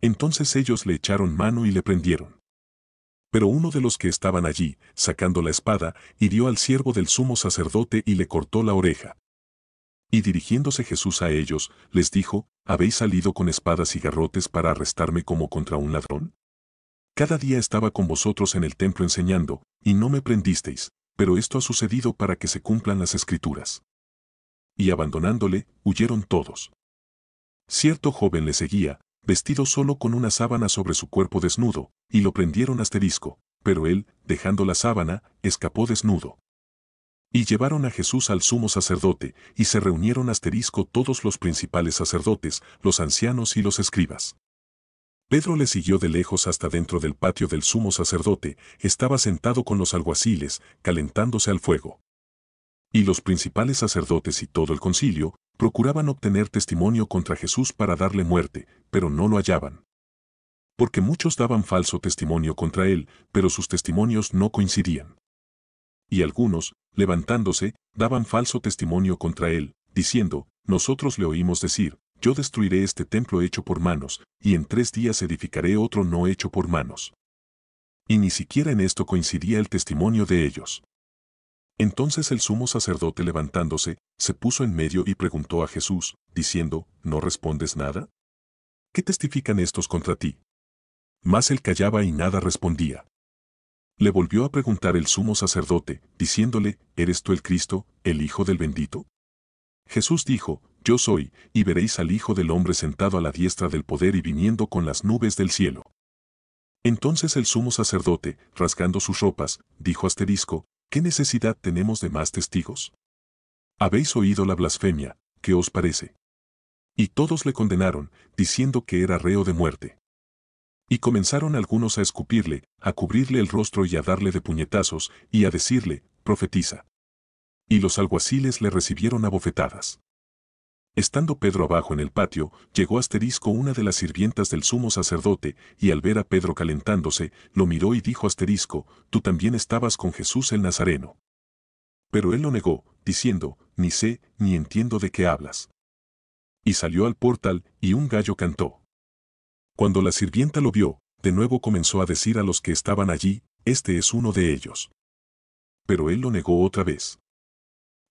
Entonces ellos le echaron mano y le prendieron. Pero uno de los que estaban allí, sacando la espada, hirió al siervo del sumo sacerdote y le cortó la oreja. Y dirigiéndose Jesús a ellos, les dijo, ¿habéis salido con espadas y garrotes para arrestarme como contra un ladrón? Cada día estaba con vosotros en el templo enseñando, y no me prendisteis, pero esto ha sucedido para que se cumplan las Escrituras. Y abandonándole, huyeron todos. Cierto joven le seguía, vestido solo con una sábana sobre su cuerpo desnudo, y lo prendieron pero él, dejando la sábana, escapó desnudo. Y llevaron a Jesús al sumo sacerdote, y se reunieron todos los principales sacerdotes, los ancianos y los escribas. Pedro le siguió de lejos hasta dentro del patio del sumo sacerdote, estaba sentado con los alguaciles, calentándose al fuego. Y los principales sacerdotes y todo el concilio, procuraban obtener testimonio contra Jesús para darle muerte, pero no lo hallaban. Porque muchos daban falso testimonio contra él, pero sus testimonios no coincidían. Y algunos, levantándose, daban falso testimonio contra él, diciendo, nosotros le oímos decir, yo destruiré este templo hecho por manos, y en 3 días edificaré otro no hecho por manos. Y ni siquiera en esto coincidía el testimonio de ellos. Entonces el sumo sacerdote levantándose, se puso en medio y preguntó a Jesús, diciendo, ¿no respondes nada? ¿Qué testifican estos contra ti? Mas él callaba y nada respondía. Le volvió a preguntar el sumo sacerdote, diciéndole, ¿eres tú el Cristo, el Hijo del Bendito? Jesús dijo, Yo soy, y veréis al Hijo del Hombre sentado a la diestra del poder y viniendo con las nubes del cielo. Entonces el sumo sacerdote, rasgando sus ropas, dijo asterisco, ¿qué necesidad tenemos de más testigos? Habéis oído la blasfemia, ¿qué os parece? Y todos le condenaron, diciendo que era reo de muerte. Y comenzaron algunos a escupirle, a cubrirle el rostro y a darle de puñetazos, y a decirle, profetiza. Y los alguaciles le recibieron a bofetadas. Estando Pedro abajo en el patio, llegó asterisco una de las sirvientas del sumo sacerdote, y al ver a Pedro calentándose, lo miró y dijo asterisco, tú también estabas con Jesús el Nazareno. Pero él lo negó, diciendo, ni sé, ni entiendo de qué hablas. Y salió al portal, y un gallo cantó. Cuando la sirvienta lo vio, de nuevo comenzó a decir a los que estaban allí, este es uno de ellos. Pero él lo negó otra vez.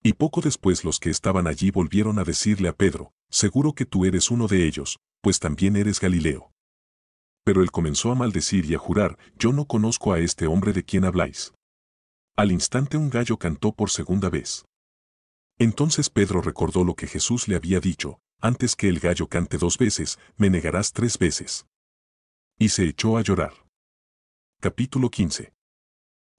Y poco después los que estaban allí volvieron a decirle a Pedro, seguro que tú eres uno de ellos, pues también eres Galileo. Pero él comenzó a maldecir y a jurar, yo no conozco a este hombre de quien habláis. Al instante un gallo cantó por segunda vez. Entonces Pedro recordó lo que Jesús le había dicho, antes que el gallo cante 2 veces, me negarás 3 veces. Y se echó a llorar. Capítulo 15.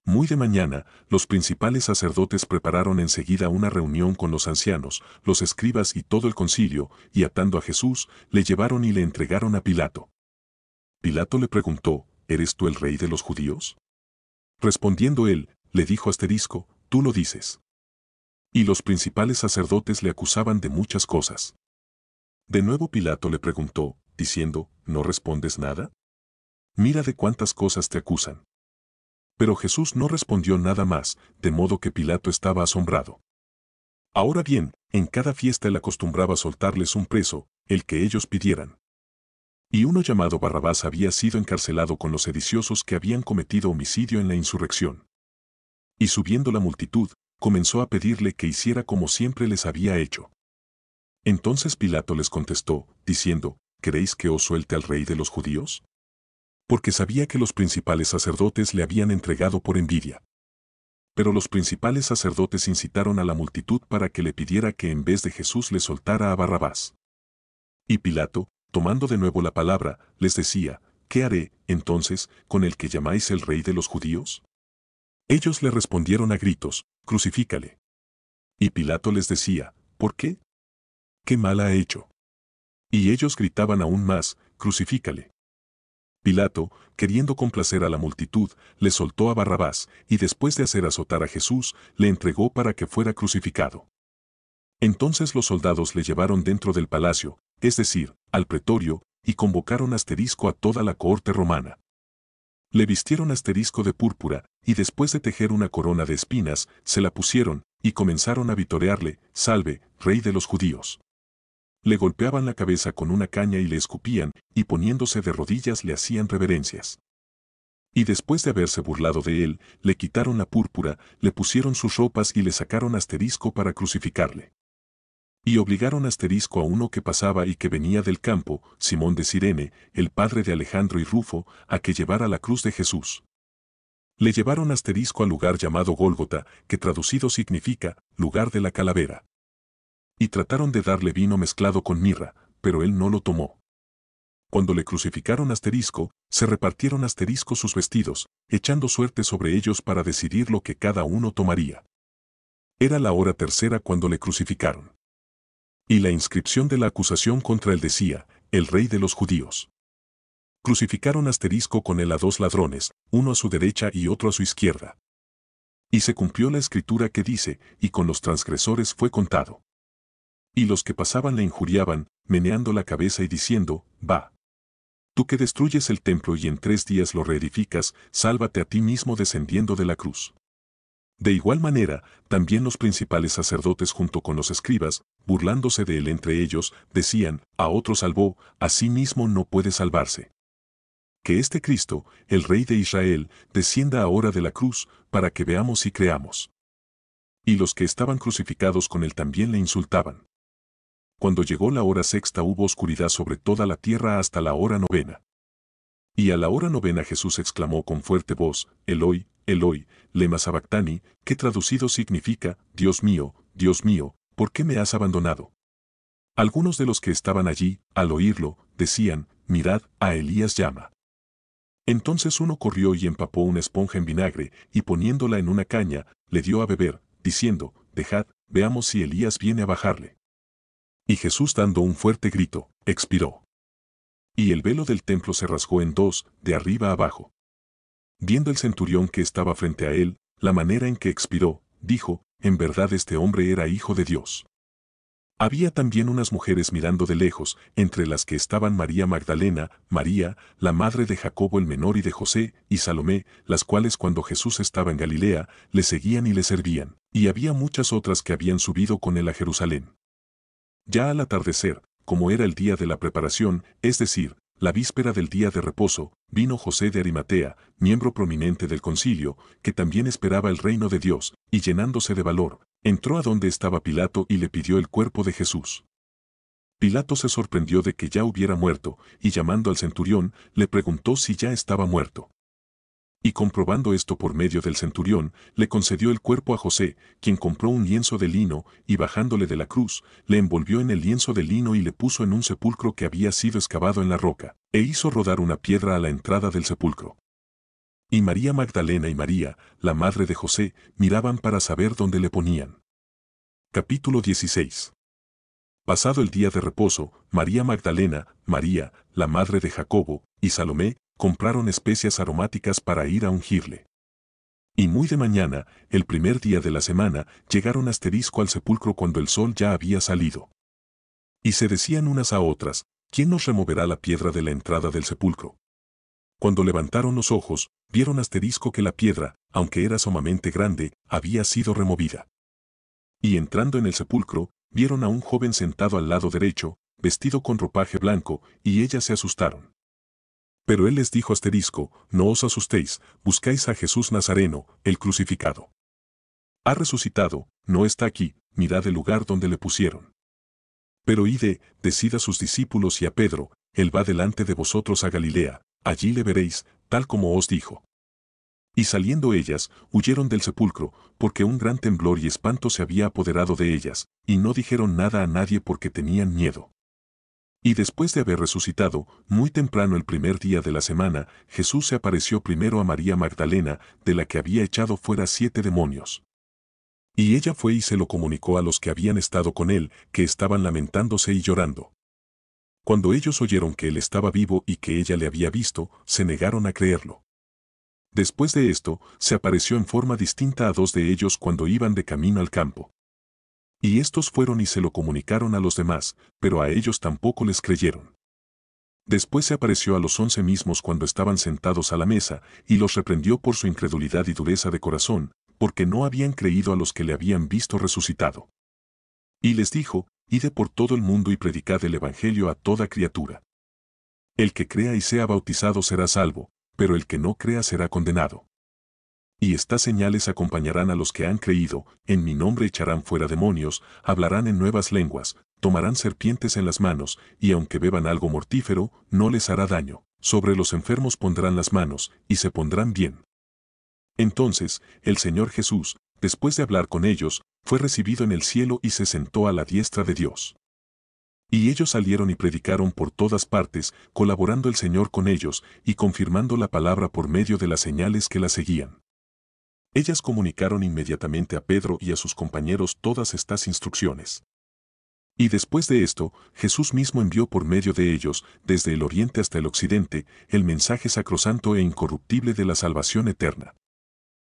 Muy de mañana, los principales sacerdotes prepararon enseguida una reunión con los ancianos, los escribas y todo el concilio, y atando a Jesús, le llevaron y le entregaron a Pilato. Pilato le preguntó, ¿eres tú el rey de los judíos? Respondiendo él, le dijo asterisco, tú lo dices. Y los principales sacerdotes le acusaban de muchas cosas. De nuevo Pilato le preguntó, diciendo, ¿no respondes nada? Mira de cuántas cosas te acusan. Pero Jesús no respondió nada más, de modo que Pilato estaba asombrado. Ahora bien, en cada fiesta él acostumbraba soltarles un preso, el que ellos pidieran. Y uno llamado Barrabás había sido encarcelado con los sediciosos que habían cometido homicidio en la insurrección. Y subiendo la multitud, comenzó a pedirle que hiciera como siempre les había hecho. Entonces Pilato les contestó, diciendo, ¿queréis que os suelte al rey de los judíos? Porque sabía que los principales sacerdotes le habían entregado por envidia. Pero los principales sacerdotes incitaron a la multitud para que le pidiera que en vez de Jesús le soltara a Barrabás. Y Pilato, tomando de nuevo la palabra, les decía, ¿qué haré, entonces, con el que llamáis el rey de los judíos? Ellos le respondieron a gritos, crucifícale. Y Pilato les decía, ¿por qué? ¿Qué mal ha hecho? Y ellos gritaban aún más, crucifícale. Pilato, queriendo complacer a la multitud, le soltó a Barrabás, y después de hacer azotar a Jesús, le entregó para que fuera crucificado. Entonces los soldados le llevaron dentro del palacio, es decir, al pretorio, y convocaron asterisco a toda la cohorte romana. Le vistieron asterisco de púrpura, y después de tejer una corona de espinas, se la pusieron, y comenzaron a vitorearle, salve, rey de los judíos. Le golpeaban la cabeza con una caña y le escupían, y poniéndose de rodillas le hacían reverencias. Y después de haberse burlado de él, le quitaron la púrpura, le pusieron sus ropas y le sacaron asterisco para crucificarle. Y obligaron asterisco a uno que pasaba y que venía del campo, Simón de Cirene, el padre de Alejandro y Rufo, a que llevara la cruz de Jesús. Le llevaron asterisco al lugar llamado Gólgota, que traducido significa, lugar de la calavera. Y trataron de darle vino mezclado con mirra, pero él no lo tomó. Cuando le crucificaron asterisco, se repartieron asterisco sus vestidos, echando suerte sobre ellos para decidir lo que cada uno tomaría. Era la hora tercera cuando le crucificaron. Y la inscripción de la acusación contra él decía, el rey de los judíos. Crucificaron asterisco con él a 2 ladrones, uno a su derecha y otro a su izquierda. Y se cumplió la escritura que dice, y con los transgresores fue contado. Y los que pasaban le injuriaban, meneando la cabeza y diciendo, va. Tú que destruyes el templo y en 3 días lo reedificas, sálvate a ti mismo descendiendo de la cruz. De igual manera, también los principales sacerdotes junto con los escribas, burlándose de él entre ellos, decían, a otro salvó, a sí mismo no puede salvarse. Que este Cristo, el Rey de Israel, descienda ahora de la cruz, para que veamos y creamos. Y los que estaban crucificados con él también le insultaban. Cuando llegó la hora sexta hubo oscuridad sobre toda la tierra hasta la hora novena. Y a la hora novena Jesús exclamó con fuerte voz, Eloi, Eloi, lema sabactani, que traducido significa, Dios mío, ¿por qué me has abandonado? Algunos de los que estaban allí, al oírlo, decían, mirad, a Elías llama. Entonces uno corrió y empapó una esponja en vinagre, y poniéndola en una caña, le dio a beber, diciendo, dejad, veamos si Elías viene a bajarle. Y Jesús, dando un fuerte grito, expiró. Y el velo del templo se rasgó en dos, de arriba a abajo. Viendo el centurión que estaba frente a él, la manera en que expiró, dijo, en verdad este hombre era hijo de Dios. Había también unas mujeres mirando de lejos, entre las que estaban María Magdalena, María, la madre de Jacobo el menor y de José, y Salomé, las cuales cuando Jesús estaba en Galilea, le seguían y le servían, y había muchas otras que habían subido con él a Jerusalén. Ya al atardecer, como era el día de la preparación, es decir, la víspera del día de reposo, vino José de Arimatea, miembro prominente del concilio, que también esperaba el reino de Dios, y llenándose de valor, entró a donde estaba Pilato y le pidió el cuerpo de Jesús. Pilato se sorprendió de que ya hubiera muerto, y llamando al centurión, le preguntó si ya estaba muerto. Y comprobando esto por medio del centurión, le concedió el cuerpo a José, quien compró un lienzo de lino, y bajándole de la cruz, le envolvió en el lienzo de lino y le puso en un sepulcro que había sido excavado en la roca, e hizo rodar una piedra a la entrada del sepulcro. Y María Magdalena y María, la madre de José, miraban para saber dónde le ponían. Capítulo 16. Pasado el día de reposo, María Magdalena, María, la madre de Jacobo, y Salomé, compraron especias aromáticas para ir a ungirle. Y muy de mañana, el primer día de la semana, llegaron al sepulcro cuando el sol ya había salido. Y se decían unas a otras, ¿quién nos removerá la piedra de la entrada del sepulcro? Cuando levantaron los ojos, vieron que la piedra, aunque era sumamente grande, había sido removida. Y entrando en el sepulcro, vieron a un joven sentado al lado derecho, vestido con ropaje blanco, y ellas se asustaron. Pero él les dijo no os asustéis, buscáis a Jesús Nazareno, el crucificado. Ha resucitado, no está aquí, mirad el lugar donde le pusieron. Pero decid a sus discípulos y a Pedro, él va delante de vosotros a Galilea, allí le veréis, tal como os dijo. Y saliendo ellas, huyeron del sepulcro, porque un gran temblor y espanto se había apoderado de ellas, y no dijeron nada a nadie porque tenían miedo. Y después de haber resucitado, muy temprano el primer día de la semana, Jesús se apareció primero a María Magdalena, de la que había echado fuera 7 demonios. Y ella fue y se lo comunicó a los que habían estado con él, que estaban lamentándose y llorando. Cuando ellos oyeron que él estaba vivo y que ella le había visto, se negaron a creerlo. Después de esto, se apareció en forma distinta a 2 de ellos cuando iban de camino al campo. Y estos fueron y se lo comunicaron a los demás, pero a ellos tampoco les creyeron. Después se apareció a los 11 mismos cuando estaban sentados a la mesa, y los reprendió por su incredulidad y dureza de corazón, porque no habían creído a los que le habían visto resucitado. Y les dijo, id por todo el mundo y predicad el evangelio a toda criatura. El que crea y sea bautizado será salvo, pero el que no crea será condenado. Y estas señales acompañarán a los que han creído, en mi nombre echarán fuera demonios, hablarán en nuevas lenguas, tomarán serpientes en las manos, y aunque beban algo mortífero, no les hará daño. Sobre los enfermos pondrán las manos, y se pondrán bien. Entonces, el Señor Jesús, después de hablar con ellos, fue recibido en el cielo y se sentó a la diestra de Dios. Y ellos salieron y predicaron por todas partes, colaborando el Señor con ellos, y confirmando la palabra por medio de las señales que la seguían. Ellas comunicaron inmediatamente a Pedro y a sus compañeros todas estas instrucciones. Y después de esto, Jesús mismo envió por medio de ellos, desde el oriente hasta el occidente, el mensaje sacrosanto e incorruptible de la salvación eterna.